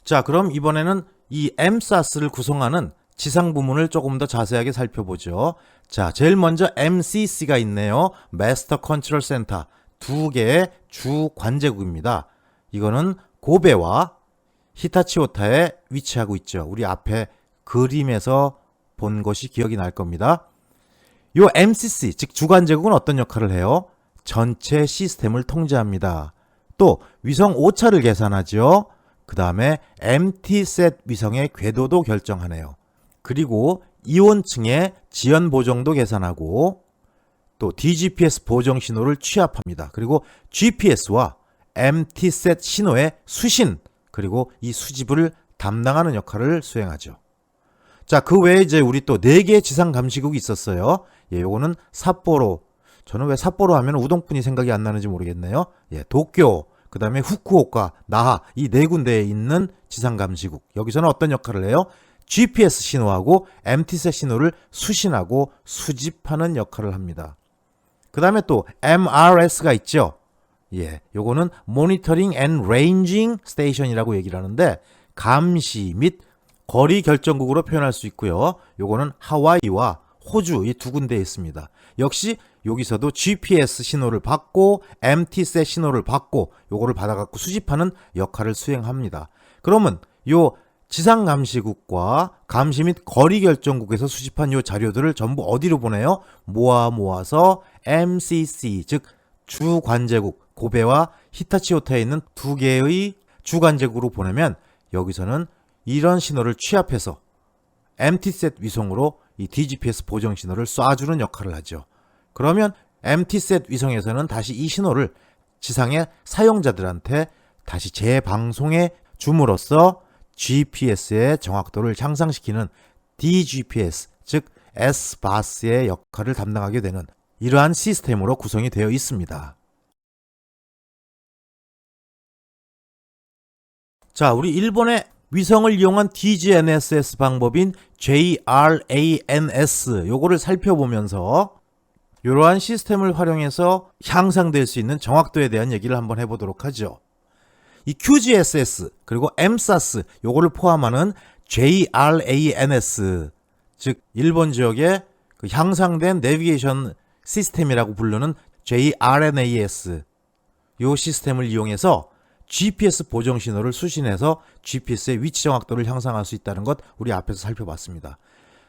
자, 그럼 이번에는 이 MSAS를 구성하는 지상 부문을 조금 더 자세하게 살펴보죠. 자, 제일 먼저 MCC가 있네요. Master Control Center. 2개의 주 관제국입니다. 이거는 고베와 히타치오타에 위치하고 있죠. 우리 앞에 그림에서 본 것이 기억이 날 겁니다. 요 MCC, 즉 주관제국은 어떤 역할을 해요? 전체 시스템을 통제합니다. 또 위성 오차를 계산하죠. 그 다음에 MTSat 위성의 궤도도 결정하네요. 그리고 이온층의 지연 보정도 계산하고 또 DGPS 보정 신호를 취합합니다. 그리고 GPS와 MTSat 신호의 수신, 그리고 이 수집을 담당하는 역할을 수행하죠. 자, 그 외에 이제 우리 또 4개의 지상 감시국이 있었어요. 요거는 삿포로. 저는 왜 삿포로 하면 우동뿐이 생각이 안 나는지 모르겠네요. 도쿄, 그 다음에 후쿠오카, 나하, 이 4군데에 있는 지상 감시국. 여기서는 어떤 역할을 해요? GPS 신호하고 MTSat 신호를 수신하고 수집하는 역할을 합니다. 그 다음에 또 MRS가 있죠. 요거는 Monitoring and Ranging Station이라고 얘기를 하는데 감시 및 거리 결정국으로 표현할 수 있고요. 요거는 하와이와 호주 이 두 군데에 있습니다. 역시 여기서도 GPS 신호를 받고 MT셋 신호를 받고 요거를 받아갖고 수집하는 역할을 수행합니다. 그러면 요 지상감시국과 감시 및 거리 결정국에서 수집한 요 자료들을 전부 어디로 보내요? 모아서 MCC 즉 주관제국 고베와 히타치오타에 있는 두 개의 주관제국으로 보내면 여기서는 이런 신호를 취합해서 MT셋 위성으로 이 DGPS 보정 신호를 쏴주는 역할을 하죠. 그러면 MT셋 위성에서는 다시 이 신호를 지상의 사용자들한테 다시 재방송해 줌으로써 GPS의 정확도를 향상시키는 DGPS 즉 SBAS의 역할을 담당하게 되는 이러한 시스템으로 구성이 되어 있습니다. 자, 우리 일본의 위성을 이용한 DGNSS 방법인 JRANS 요거를 살펴보면서 이러한 시스템을 활용해서 향상될 수 있는 정확도에 대한 얘기를 한번 해보도록 하죠. 이 QGSS 그리고 MSAS 요거를 포함하는 JRANS 즉 일본 지역의 그 향상된 내비게이션 시스템이라고 부르는 JRNAS 요 시스템을 이용해서 GPS 보정 신호를 수신해서 GPS의 위치 정확도를 향상할 수 있다는 것 우리 앞에서 살펴봤습니다.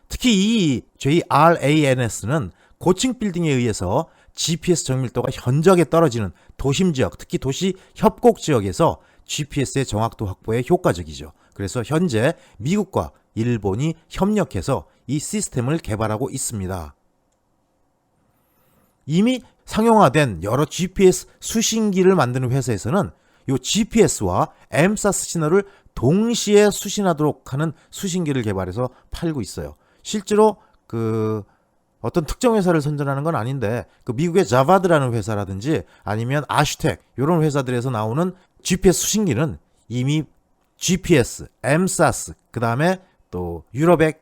특히 이 JRANS는 고층 빌딩에 의해서 GPS 정밀도가 현저하게 떨어지는 도심 지역, 특히 도시 협곡 지역에서 GPS의 정확도 확보에 효과적이죠. 그래서 현재 미국과 일본이 협력해서 이 시스템을 개발하고 있습니다. 이미 상용화된 여러 GPS 수신기를 만드는 회사에서는 이 GPS와 MSAS 신호를 동시에 수신하도록 하는 수신기를 개발해서 팔고 있어요. 실제로 어떤 특정 회사를 선전하는 건 아닌데 미국의 자바드라는 회사라든지 아니면 아슈텍 이런 회사들에서 나오는 GPS 수신기는 이미 GPS, MSAS 그 다음에 또 유럽의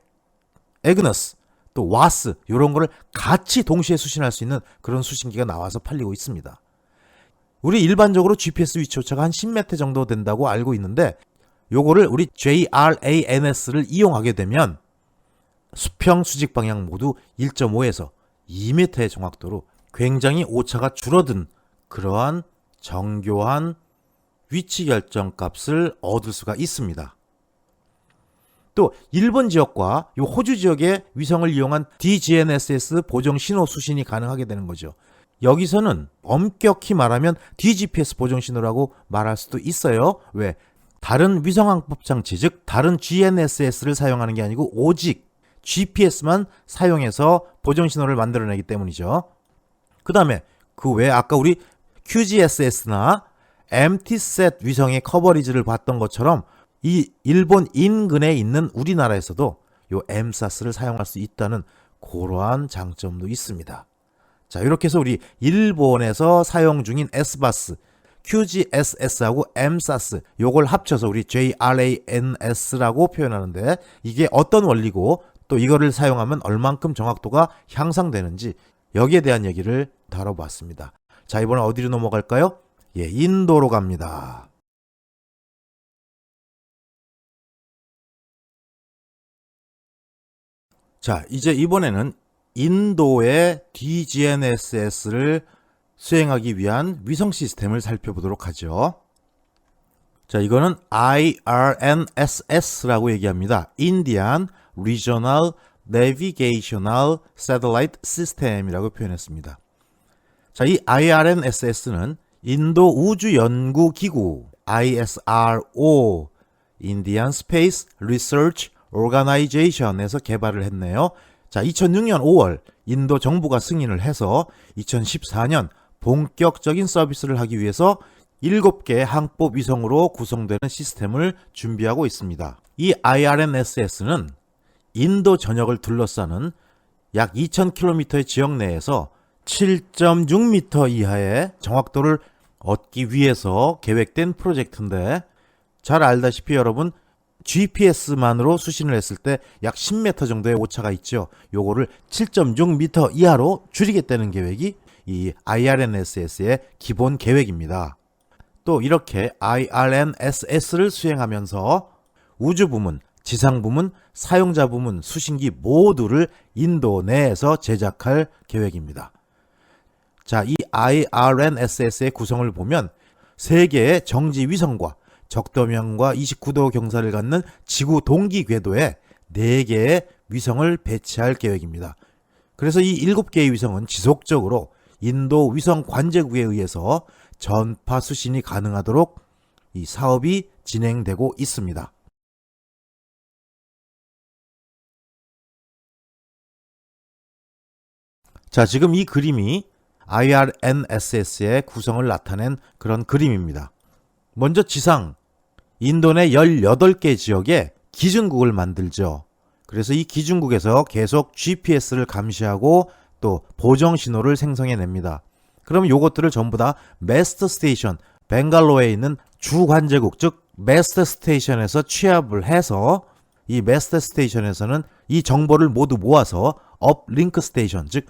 에그너스 또 와스 이런 거를 같이 동시에 수신할 수 있는 그런 수신기가 나와서 팔리고 있습니다. 우리 일반적으로 GPS 위치 오차가 한 10m 정도 된다고 알고 있는데 요거를 우리 JRANS를 이용하게 되면 수평 수직 방향 모두 1.5에서 2m의 정확도로 굉장히 오차가 줄어든 그러한 정교한 위치 결정 값을 얻을 수가 있습니다. 또 일본 지역과 요 호주 지역의 위성을 이용한 DGNSS 보정 신호 수신이 가능하게 되는 거죠. 여기서는 엄격히 말하면 DGPS 보정 신호라고 말할 수도 있어요. 왜? 다른 위성항법 장치 즉 다른 GNSS를 사용하는 게 아니고 오직 GPS만 사용해서 보정 신호를 만들어내기 때문이죠. 그 다음에 그 외에 아까 우리 QGSS나 MT셋 위성의 커버리지를 봤던 것처럼 이 일본 인근에 있는 우리나라에서도 요 MSAS를 사용할 수 있다는 그러한 장점도 있습니다. 자, 이렇게 해서 우리 일본에서 사용 중인 SBAS, QGSS하고 MSAS 요걸 합쳐서 우리 JRANS라고 표현하는데 이게 어떤 원리고 또 이거를 사용하면 얼만큼 정확도가 향상되는지 여기에 대한 얘기를 다뤄봤습니다. 자, 이번에 어디로 넘어갈까요? 인도로 갑니다. 자, 이제 이번에는 인도의 DGNSS를 수행하기 위한 위성 시스템을 살펴보도록 하죠. 자, 이거는 IRNSS라고 얘기합니다. Indian Regional Navigational Satellite System이라고 표현했습니다. 자, 이 IRNSS는 인도 우주연구기구 ISRO Indian Space Research Organization에서 개발을 했네요. 자, 2006년 5월 인도 정부가 승인을 해서 2014년 본격적인 서비스를 하기 위해서 7개의 항법 위성으로 구성되는 시스템을 준비하고 있습니다. 이 IRNSS는 인도 전역을 둘러싸는 약 2000km의 지역 내에서 7.6m 이하의 정확도를 얻기 위해서 계획된 프로젝트인데 잘 알다시피 여러분 GPS만으로 수신을 했을 때 약 10m 정도의 오차가 있죠. 요거를 7.6m 이하로 줄이겠다는 계획이 이 IRNSS의 기본 계획입니다. 또 이렇게 IRNSS를 수행하면서 우주 부문, 지상 부문, 사용자 부문, 수신기 모두를 인도 내에서 제작할 계획입니다. 자, 이 IRNSS의 구성을 보면 3개의 정지 위성과 적도면과 29도 경사를 갖는 지구 동기 궤도에 4개의 위성을 배치할 계획입니다. 그래서 이 7개의 위성은 지속적으로 인도 위성 관제국에 의해서 전파 수신이 가능하도록 이 사업이 진행되고 있습니다. 자, 지금 이 그림이 IRNSS의 구성을 나타낸 그런 그림입니다. 먼저 지상, 인도 내 18개 지역에 기준국을 만들죠. 그래서 이 기준국에서 계속 GPS를 감시하고 또 보정 신호를 생성해냅니다. 그럼 요것들을 전부 다 메스터 스테이션, 벵갈로에 있는 주관제국, 즉 메스터 스테이션에서 취합을 해서 이 메스터 스테이션에서는 이 정보를 모두 모아서 업링크 스테이션, 즉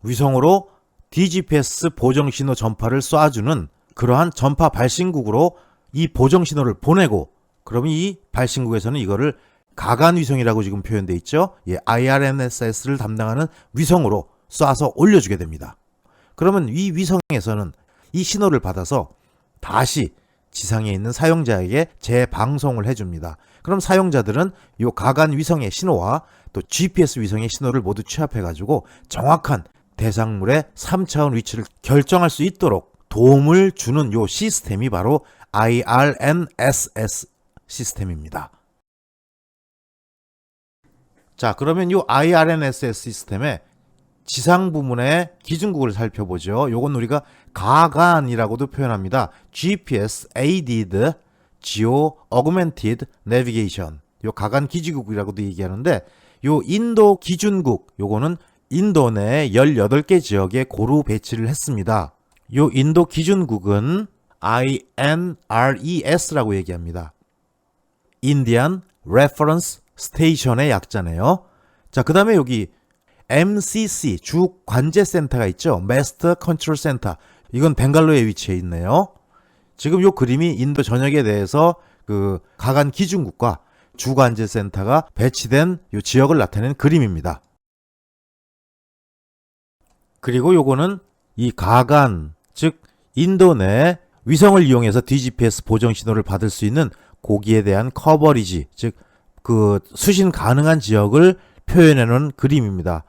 위성으로 DGPS 보정신호 전파를 쏴주는 그러한 전파 발신국으로 이 보정신호를 보내고, 그럼 이 발신국에서는 이거를 가간위성이라고 지금 표현되어 있죠. IRNSS를 담당하는 위성으로 쏴서 올려주게 됩니다. 그러면 이 위성에서는 이 신호를 받아서 다시 지상에 있는 사용자에게 재방송을 해줍니다. 그럼 사용자들은 이 가간위성의 신호와 또 GPS 위성의 신호를 모두 취합해가지고 정확한 대상물의 3차원 위치를 결정할 수 있도록 도움을 주는 요 시스템이 바로 IRNSS 시스템입니다. 자, 그러면 요 IRNSS 시스템의 지상 부문의 기준국을 살펴보죠. 요건 우리가 가간이라고도 표현합니다. GPS Aided Geo Augmented Navigation. 요 가간 기지국이라고도 얘기하는데, 요 인도 기준국, 요거는 인도 내 18개 지역에 고루 배치를 했습니다. 요 인도 기준국은 INRES라고 얘기합니다. Indian Reference Station의 약자네요. 자, 그 다음에 여기 MCC 주관제센터가 있죠. Master Control Center. 이건 벵갈로에 위치해 있네요. 지금 요 그림이 인도 전역에 대해서 그 가간 기준국과 주관제센터가 배치된 요 지역을 나타낸 그림입니다. 그리고 요거는 이 가간, 즉 인도 내 위성을 이용해서 DGPS 보정 신호를 받을 수 있는 고기에 대한 커버리지, 즉 그 수신 가능한 지역을 표현해 놓은 그림입니다.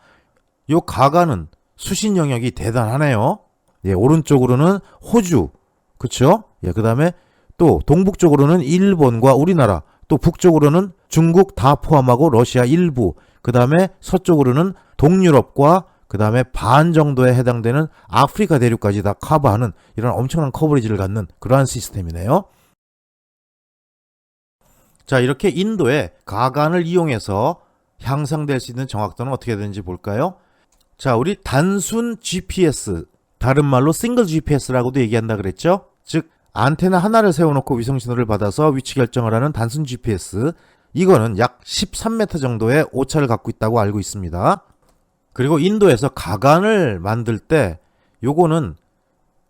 요 가간은 수신 영역이 대단하네요. 예, 오른쪽으로는 호주, 그쵸? 예, 그 다음에 또 동북쪽으로는 일본과 우리나라, 또 북쪽으로는 중국 다 포함하고 러시아 일부, 그 다음에 서쪽으로는 동유럽과 그 다음에 반 정도에 해당되는 아프리카 대륙까지 다 커버하는 이런 엄청난 커버리지를 갖는 그러한 시스템이네요. 자, 이렇게 인도의 가간을 이용해서 향상될 수 있는 정확도는 어떻게 되는지 볼까요? 자, 우리 단순 GPS, 다른 말로 싱글 GPS라고도 얘기한다 그랬죠? 즉 안테나 하나를 세워놓고 위성신호를 받아서 위치 결정을 하는 단순 GPS, 이거는 약 13m 정도의 오차를 갖고 있다고 알고 있습니다. 그리고 인도에서 가간을 만들 때 요거는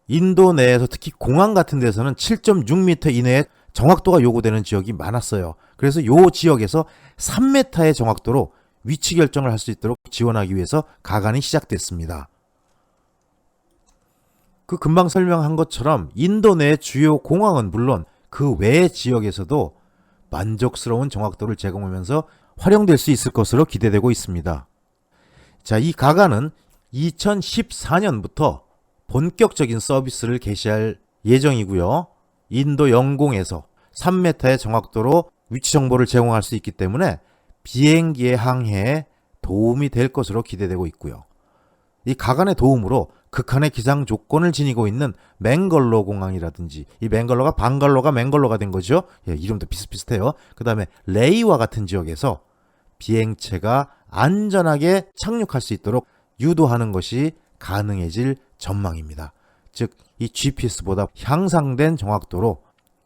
인도 내에서 특히 공항 같은 데서는 7.6m 이내에 정확도가 요구되는 지역이 많았어요. 그래서 요 지역에서 3m의 정확도로 위치 결정을 할 수 있도록 지원하기 위해서 가간이 시작됐습니다. 그 금방 설명한 것처럼 인도 내 주요 공항은 물론 그 외의 지역에서도 만족스러운 정확도를 제공하면서 활용될 수 있을 것으로 기대되고 있습니다. 자, 이 가간은 2014년부터 본격적인 서비스를 개시할 예정이고요. 인도 영공에서 3m의 정확도로 위치 정보를 제공할 수 있기 때문에 비행기의 항해에 도움이 될 것으로 기대되고 있고요. 이 가간의 도움으로 극한의 기상 조건을 지니고 있는 맹걸로 공항이라든지, 이 맹걸로가 방갈로가 맹걸로가 된 거죠. 예, 이름도 비슷비슷해요. 그 다음에 레이와 같은 지역에서 비행체가 안전하게 착륙할 수 있도록 유도하는 것이 가능해질 전망입니다. 즉, 이 GPS보다 향상된 정확도로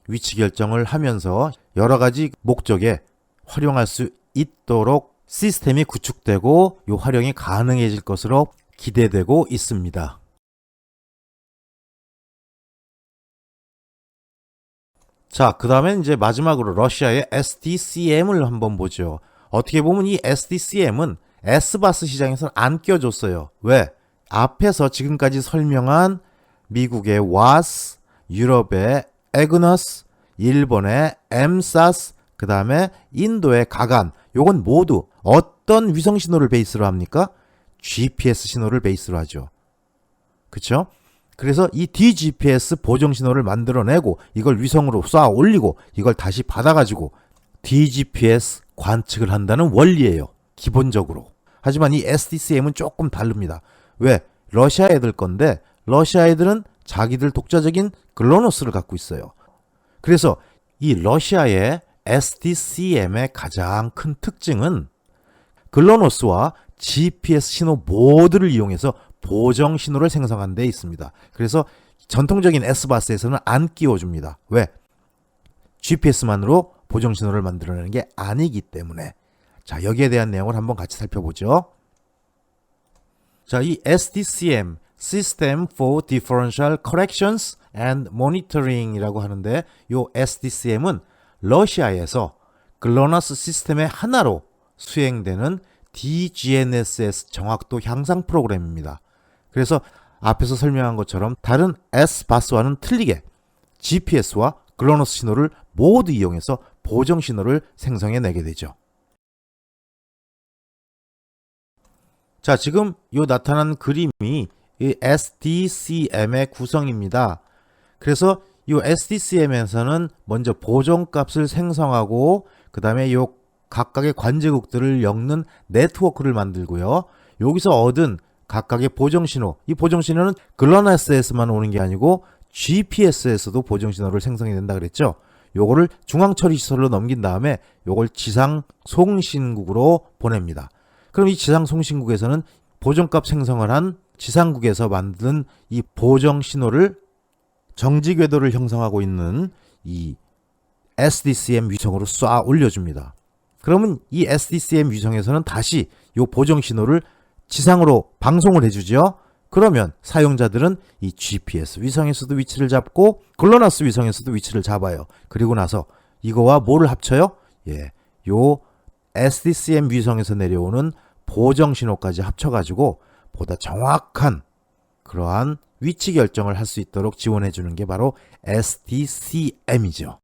위치 결정을 하면서 여러 가지 목적에 활용할 수 있도록 시스템이 구축되고 이 활용이 가능해질 것으로 기대되고 있습니다. 자, 그 다음에 이제 마지막으로 러시아의 SDCM을 한번 보죠. 어떻게 보면 이 SDCM은 S바스 시장에서는 안 껴줬어요. 왜? 앞에서 지금까지 설명한 미국의 WAS, 유럽의 에그너스, 일본의 엠사스, 그 다음에 인도의 가간, 요건 모두 어떤 위성 신호를 베이스로 합니까? GPS 신호를 베이스로 하죠. 그쵸? 그래서 이 DGPS 보정 신호를 만들어내고 이걸 위성으로 쏴 올리고 이걸 다시 받아가지고 DGPS 관측을 한다는 원리예요. 기본적으로. 하지만 이 SDCM은 조금 다릅니다. 왜? 러시아 애들 건데 러시아 애들은 자기들 독자적인 글로노스를 갖고 있어요. 그래서 이 러시아의 SDCM의 가장 큰 특징은 글로노스와 GPS 신호 모두를 이용해서 보정 신호를 생성한 데 있습니다. 그래서 전통적인 S바스에서는 안 끼워줍니다. 왜? GPS만으로 보정 신호를 만들어내는 게 아니기 때문에. 자, 여기에 대한 내용을 한번 같이 살펴보죠. 자, 이 SDCM, System for Differential Corrections and Monitoring 이라고 하는데 이 SDCM은 러시아에서 글로너스 시스템의 하나로 수행되는 DGNSS 정확도 향상 프로그램입니다. 그래서 앞에서 설명한 것처럼 다른 S바스와는 틀리게 GPS와 글로너스 신호를 모두 이용해서 보정 신호를 생성해내게 되죠. 자, 지금 이 나타난 그림이 이 SDCM의 구성입니다. 그래서 이 SDCM에서는 먼저 보정값을 생성하고 그 다음에 이 각각의 관제국들을 엮는 네트워크를 만들고요. 여기서 얻은 각각의 보정신호, 이 보정신호는 글로너스에서만 오는 게 아니고 GPS에서도 보정신호를 생성해낸다 그랬죠. 요거를 중앙처리시설로 넘긴 다음에 요걸 지상송신국으로 보냅니다. 그럼 이 지상송신국에서는 보정값 생성을 한 지상국에서 만든 이 보정신호를 정지궤도를 형성하고 있는 이 SDCM 위성으로 쏴 올려줍니다. 그러면 이 SDCM 위성에서는 다시 이 보정신호를 지상으로 방송을 해주죠. 그러면 사용자들은 이 GPS 위성에서도 위치를 잡고 글로너스 위성에서도 위치를 잡아요. 그리고 나서 이거와 뭐를 합쳐요? 예, 요 SDCM 위성에서 내려오는 보정신호까지 합쳐가지고 보다 정확한 그러한 위치 결정을 할 수 있도록 지원해주는 게 바로 SDCM이죠.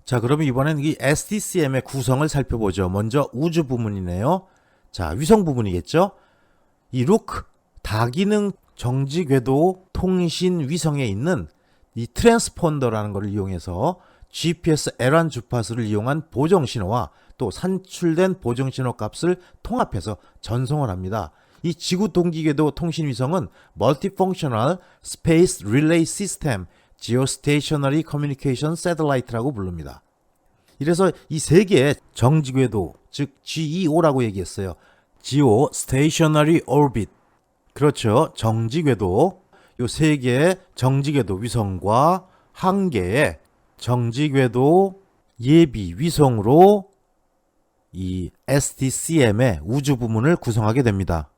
자, 그러면 이번엔 이 SDCM의 구성을 살펴보죠. 먼저 우주 부문이네요. 자, 위성 부분이겠죠. 이 루크 다기능 정지궤도 통신 위성에 있는 이 트랜스폰더라는 것을 이용해서 GPS L1 주파수를 이용한 보정 신호와 또 산출된 보정 신호 값을 통합해서 전송을 합니다. 이 지구 동기궤도 통신 위성은 Multifunctional Space Relay System Geostationary Communication Satellite라고 부릅니다. 이래서 이 세 개의 정지궤도, 즉 GEO라고 얘기했어요. Geostationary Orbit. 그렇죠. 정지궤도. 요 세 개의 정지궤도 위성과 한 개의 정지궤도 예비 위성으로 이 SDCM의 우주 부문을 구성하게 됩니다.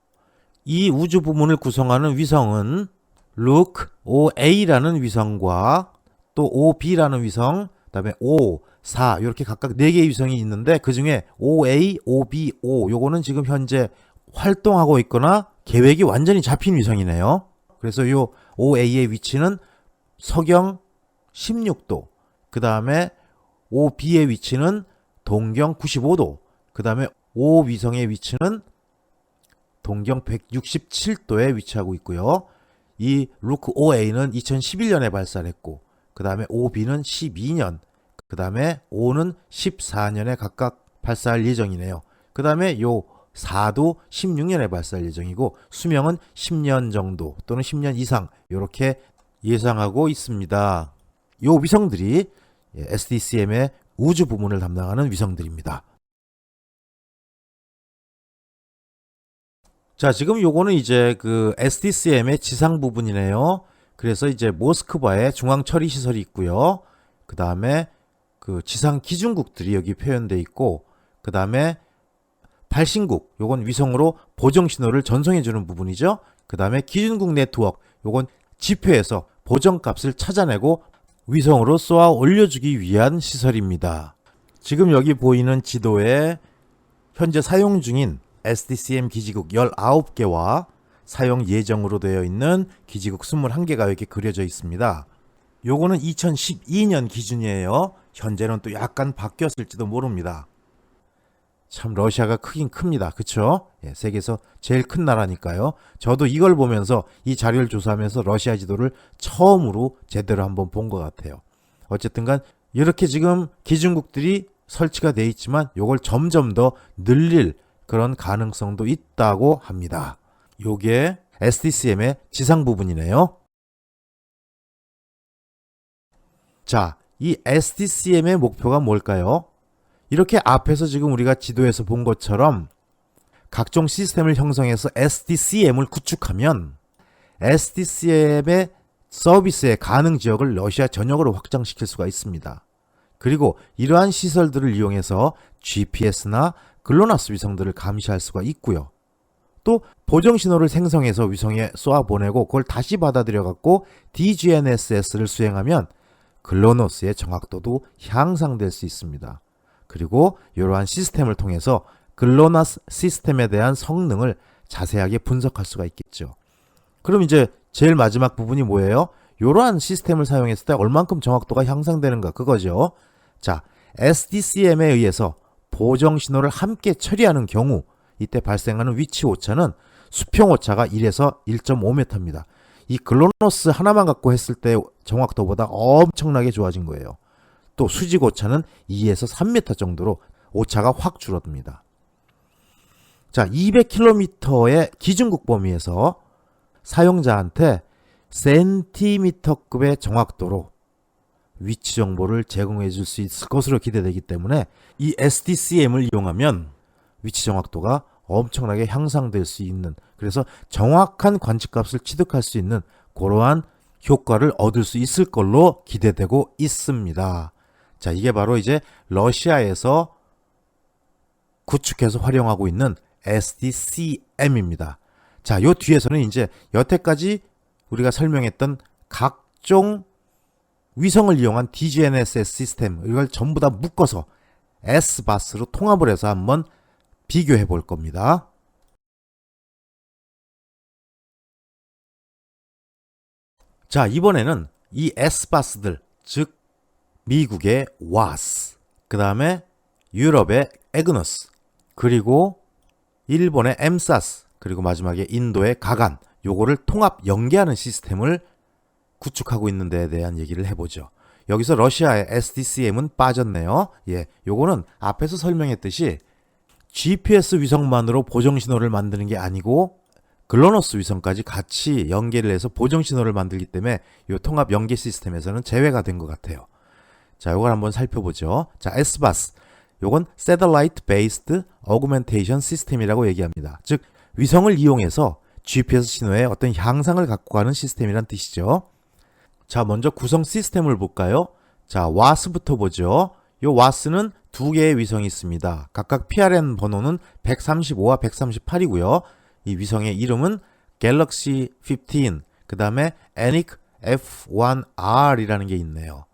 이 우주 부문을 구성하는 위성은 루크 OA라는 위성과 또 OB라는 위성, 그다음에 O, 4 이렇게 각각 4개의 위성이 있는데 그 중에 OA, OB, O 요거는 지금 현재 활동하고 있거나 계획이 완전히 잡힌 위성이네요. 그래서 요 OA의 위치는 서경 16도, 그 다음에 OB의 위치는 동경 95도, 그 다음에 O 위성의 위치는 동경 167도에 위치하고 있고요. 이 루크 OA는 2011년에 발사를 했고 그 다음에 OB는 12년, 그 다음에 O는 14년에 각각 발사할 예정이네요. 그 다음에 요 4도 16년에 발사할 예정이고 수명은 10년 정도 또는 10년 이상 이렇게 예상하고 있습니다. 요 위성들이 SDCM의 우주 부문을 담당하는 위성들입니다. 자, 지금 요거는 이제 그 SDCM의 지상 부분이네요. 그래서 이제 모스크바에 중앙 처리 시설이 있고요. 그 다음에 그 지상 기준국들이 여기 표현되어 있고, 그 다음에 발신국, 요건 위성으로 보정 신호를 전송해주는 부분이죠. 그 다음에 기준국 네트워크, 요건 지표에서 보정값을 찾아내고 위성으로 쏘아 올려주기 위한 시설입니다. 지금 여기 보이는 지도에 현재 사용 중인 SDCM 기지국 19개와 사용 예정으로 되어 있는 기지국 21개가 이렇게 그려져 있습니다. 요거는 2012년 기준이에요. 현재는 또 약간 바뀌었을지도 모릅니다. 참 러시아가 크긴 큽니다. 그쵸? 예, 세계에서 제일 큰 나라니까요. 저도 이걸 보면서 이 자료를 조사하면서 러시아 지도를 처음으로 제대로 한번 본 것 같아요. 어쨌든 간 이렇게 지금 기준국들이 설치가 돼 있지만 요걸 점점 더 늘릴 그런 가능성도 있다고 합니다. 요게 SDCM의 지상 부분이네요. 자, 이 SDCM의 목표가 뭘까요? 이렇게 앞에서 지금 우리가 지도에서 본 것처럼 각종 시스템을 형성해서 SDCM을 구축하면 SDCM의 서비스의 가능 지역을 러시아 전역으로 확장시킬 수가 있습니다. 그리고 이러한 시설들을 이용해서 GPS나 글로나스 위성들을 감시할 수가 있고요. 또 보정 신호를 생성해서 위성에 쏘아 보내고 그걸 다시 받아들여 갖고 DGNSS를 수행하면 글로노스의 정확도도 향상될 수 있습니다. 그리고 이러한 시스템을 통해서 글로나스 시스템에 대한 성능을 자세하게 분석할 수가 있겠죠. 그럼 이제 제일 마지막 부분이 뭐예요? 이러한 시스템을 사용했을 때 얼만큼 정확도가 향상되는가 그거죠. 자, SDCM에 의해서 보정 신호를 함께 처리하는 경우 이때 발생하는 위치 오차는 수평 오차가 1에서 1.5m입니다. 이 글로노스 하나만 갖고 했을 때 정확도보다 엄청나게 좋아진 거예요. 또 수직 오차는 2에서 3m 정도로 오차가 확 줄어듭니다. 자, 200km의 기준국 범위에서 사용자한테 센티미터급의 정확도로 위치 정보를 제공해 줄 수 있을 것으로 기대되기 때문에 이 SDCM을 이용하면 위치 정확도가 엄청나게 향상될 수 있는, 그래서 정확한 관측값을 취득할 수 있는 그러한 효과를 얻을 수 있을 걸로 기대되고 있습니다. 자, 이게 바로 이제 러시아에서 구축해서 활용하고 있는 SDCM입니다. 자, 요 뒤에서는 이제 여태까지 우리가 설명했던 각종 위성을 이용한 DGNSS 시스템, 이걸 전부 다 묶어서 SBAS로 통합을 해서 한번 비교해 볼 겁니다. 자, 이번에는 이 SBAS들, 즉 미국의 WAS, 그 다음에 유럽의 EGNOS, 그리고 일본의 MSAS, 그리고 마지막에 인도의 가간, 요거를 통합 연계하는 시스템을 구축하고 있는 데에 대한 얘기를 해보죠. 여기서 러시아의 SDCM은 빠졌네요. 예, 요거는 앞에서 설명했듯이 GPS 위성만으로 보정 신호를 만드는 게 아니고 글로노스 위성까지 같이 연계를 해서 보정 신호를 만들기 때문에 이 통합 연계 시스템에서는 제외가 된 것 같아요. 자, 요걸 한번 살펴보죠. 자, SBAS. 요건 Satellite Based Augmentation System이라고 얘기합니다. 즉, 위성을 이용해서 GPS 신호에 어떤 향상을 갖고 가는 시스템이란 뜻이죠. 자, 먼저 구성 시스템을 볼까요? 자, WAS부터 보죠. 요 WAS는 두 개의 위성이 있습니다. 각각 PRN 번호는 135와 138이고요. 이 위성의 이름은 Galaxy 15, 그 다음에 Anik F1R이라는 게 있네요.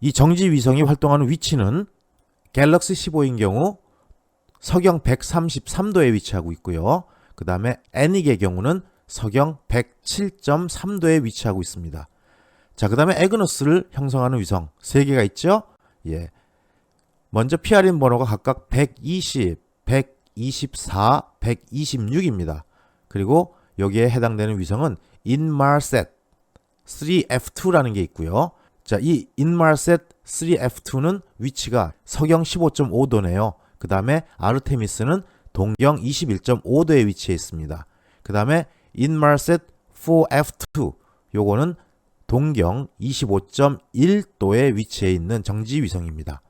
이 정지 위성이 활동하는 위치는 갤럭시 15인 경우 서경 133도에 위치하고 있고요. 그 다음에 애닉의 경우는 서경 107.3도에 위치하고 있습니다. 자, 그 다음에 에그노스를 형성하는 위성 3개가 있죠. 예. 먼저 PRN 번호가 각각 120, 124, 126입니다. 그리고 여기에 해당되는 위성은 Inmarsat 3F2라는 게 있고요. 자, 이 Inmarsat 3F2는 위치가 서경 15.5도네요. 그 다음에 아르테미스는 동경 21.5도에 위치해 있습니다. 그 다음에 Inmarsat 4F2, 요거는 동경 25.1도에 위치해 있는 정지 위성입니다.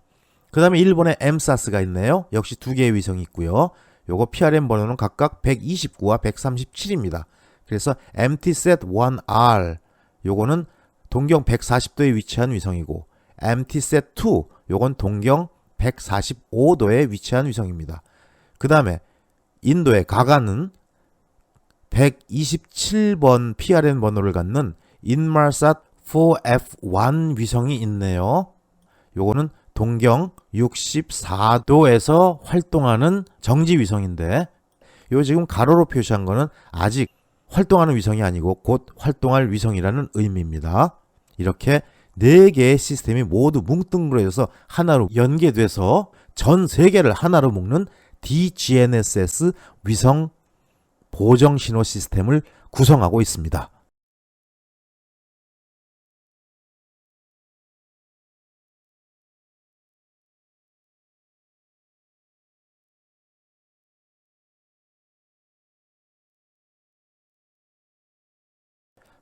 그 다음에 일본의 MSAS가 있네요. 역시 두 개의 위성이 있고요. 요거 PRM 번호는 각각 129와 137입니다. 그래서 MTSat-1R, 요거는 동경 140도에 위치한 위성이고, MTSat-2, 요건 동경 145도에 위치한 위성입니다. 그 다음에 인도의 가간은 127번 PRN 번호를 갖는 Inmarsat 4F1 위성이 있네요. 요거는 동경 64도에서 활동하는 정지 위성인데 요 지금 가로로 표시한 거는 아직 활동하는 위성이 아니고 곧 활동할 위성이라는 의미입니다. 이렇게 4개의 시스템이 모두 뭉뚱그려져서 하나로 연계돼서 전 세계를 하나로 묶는 DGNSS 위성 보정 신호 시스템을 구성하고 있습니다.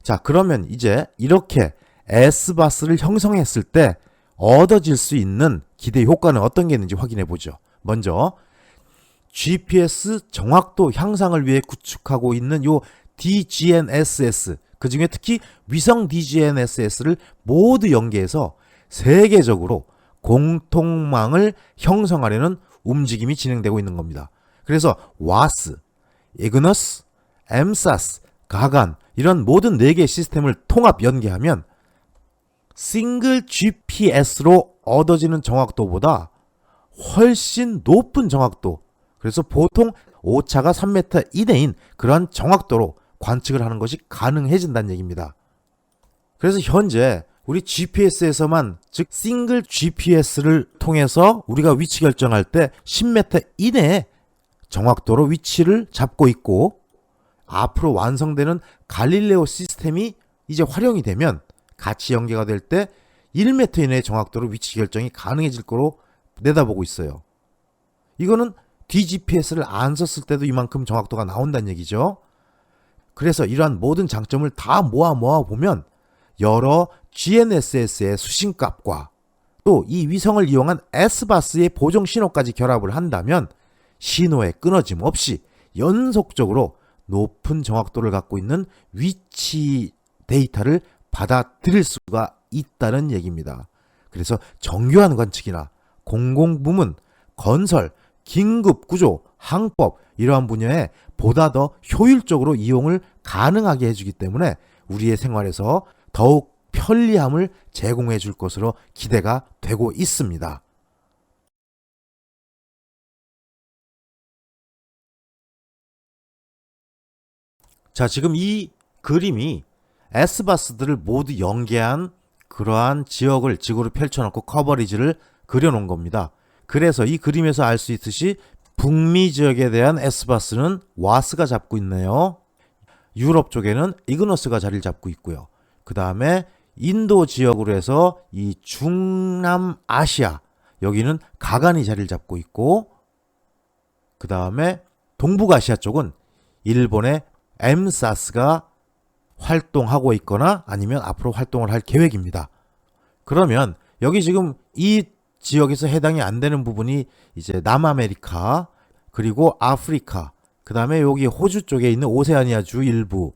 자, 그러면 이제 이렇게 S바스를 형성했을 때 얻어질 수 있는 기대 효과는 어떤 게 있는지 확인해 보죠. 먼저 GPS 정확도 향상을 위해 구축하고 있는 요 DGNSS, 그 중에 특히 위성 DGNSS를 모두 연계해서 세계적으로 공통망을 형성하려는 움직임이 진행되고 있는 겁니다. 그래서 WAS, 이그너스, MSAS, 가간 이런 모든 4개의 시스템을 통합 연계하면 싱글 GPS로 얻어지는 정확도보다 훨씬 높은 정확도, 그래서 보통 오차가 3m 이내인 그러한 정확도로 관측을 하는 것이 가능해진다는 얘기입니다. 그래서 현재 우리 GPS에서만, 즉 싱글 GPS를 통해서 우리가 위치 결정할 때 10m 이내에 정확도로 위치를 잡고 있고, 앞으로 완성되는 갈릴레오 시스템이 이제 활용이 되면 같이 연계가 될 때 1m 이내의 정확도로 위치 결정이 가능해질 거로 내다보고 있어요. 이거는 DGPS를 안 썼을 때도 이만큼 정확도가 나온다는 얘기죠. 그래서 이러한 모든 장점을 다 모아 보면 여러 GNSS의 수신값과 또 이 위성을 이용한 S바스의 보정 신호까지 결합을 한다면 신호의 끊어짐 없이 연속적으로 높은 정확도를 갖고 있는 위치 데이터를 받아들일 수가 있다는 얘기입니다. 그래서 정교한 관측이나 공공부문, 건설, 긴급구조, 항법 이러한 분야에 보다 더 효율적으로 이용을 가능하게 해주기 때문에 우리의 생활에서 더욱 편리함을 제공해 줄 것으로 기대가 되고 있습니다. 자, 지금 이 그림이 S바스들을 모두 연계한 그러한 지역을 지구로 펼쳐놓고 커버리지를 그려놓은 겁니다. 그래서 이 그림에서 알 수 있듯이 북미 지역에 대한 S바스는 와스가 잡고 있네요. 유럽 쪽에는 이그너스가 자리를 잡고 있고요. 그 다음에 인도 지역으로 해서 이 중남아시아, 여기는 가간이 자리를 잡고 있고, 그 다음에 동북아시아 쪽은 일본의 MSAS가 활동하고 있거나 아니면 앞으로 활동을 할 계획입니다. 그러면 여기 지금 이 지역에서 해당이 안 되는 부분이 이제 남아메리카, 그리고 아프리카, 그 다음에 여기 호주 쪽에 있는 오세아니아주 일부,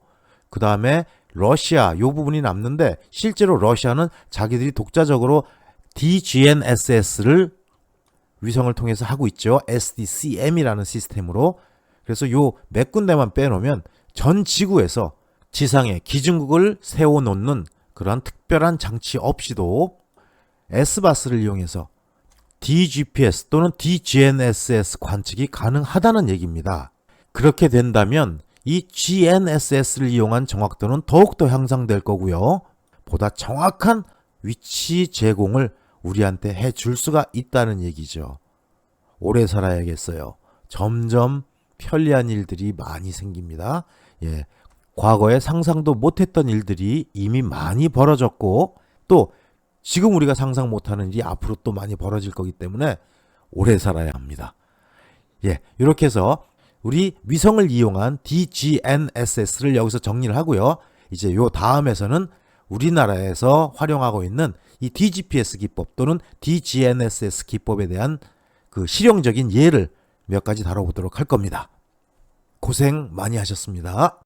그 다음에 러시아 요 부분이 남는데, 실제로 러시아는 자기들이 독자적으로 DGNSS를 위성을 통해서 하고 있죠. SDCM이라는 시스템으로. 그래서 요 몇 군데만 빼놓으면 전 지구에서 지상에 기준국을 세워놓는 그런 특별한 장치 없이도 S바스를 이용해서 DGPS 또는 DGNSS 관측이 가능하다는 얘기입니다. 그렇게 된다면 이 GNSS를 이용한 정확도는 더욱더 향상될 거고요. 보다 정확한 위치 제공을 우리한테 해줄 수가 있다는 얘기죠. 오래 살아야겠어요. 점점 편리한 일들이 많이 생깁니다. 예, 과거에 상상도 못했던 일들이 이미 많이 벌어졌고, 또 지금 우리가 상상 못하는 일이 앞으로 또 많이 벌어질 거기 때문에 오래 살아야 합니다. 예, 이렇게 해서 우리 위성을 이용한 DGNSS를 여기서 정리를 하고요. 이제 요 다음에서는 우리나라에서 활용하고 있는 이 DGPS 기법 또는 DGNSS 기법에 대한 그 실용적인 예를 몇 가지 다뤄보도록 할 겁니다. 고생 많이 하셨습니다.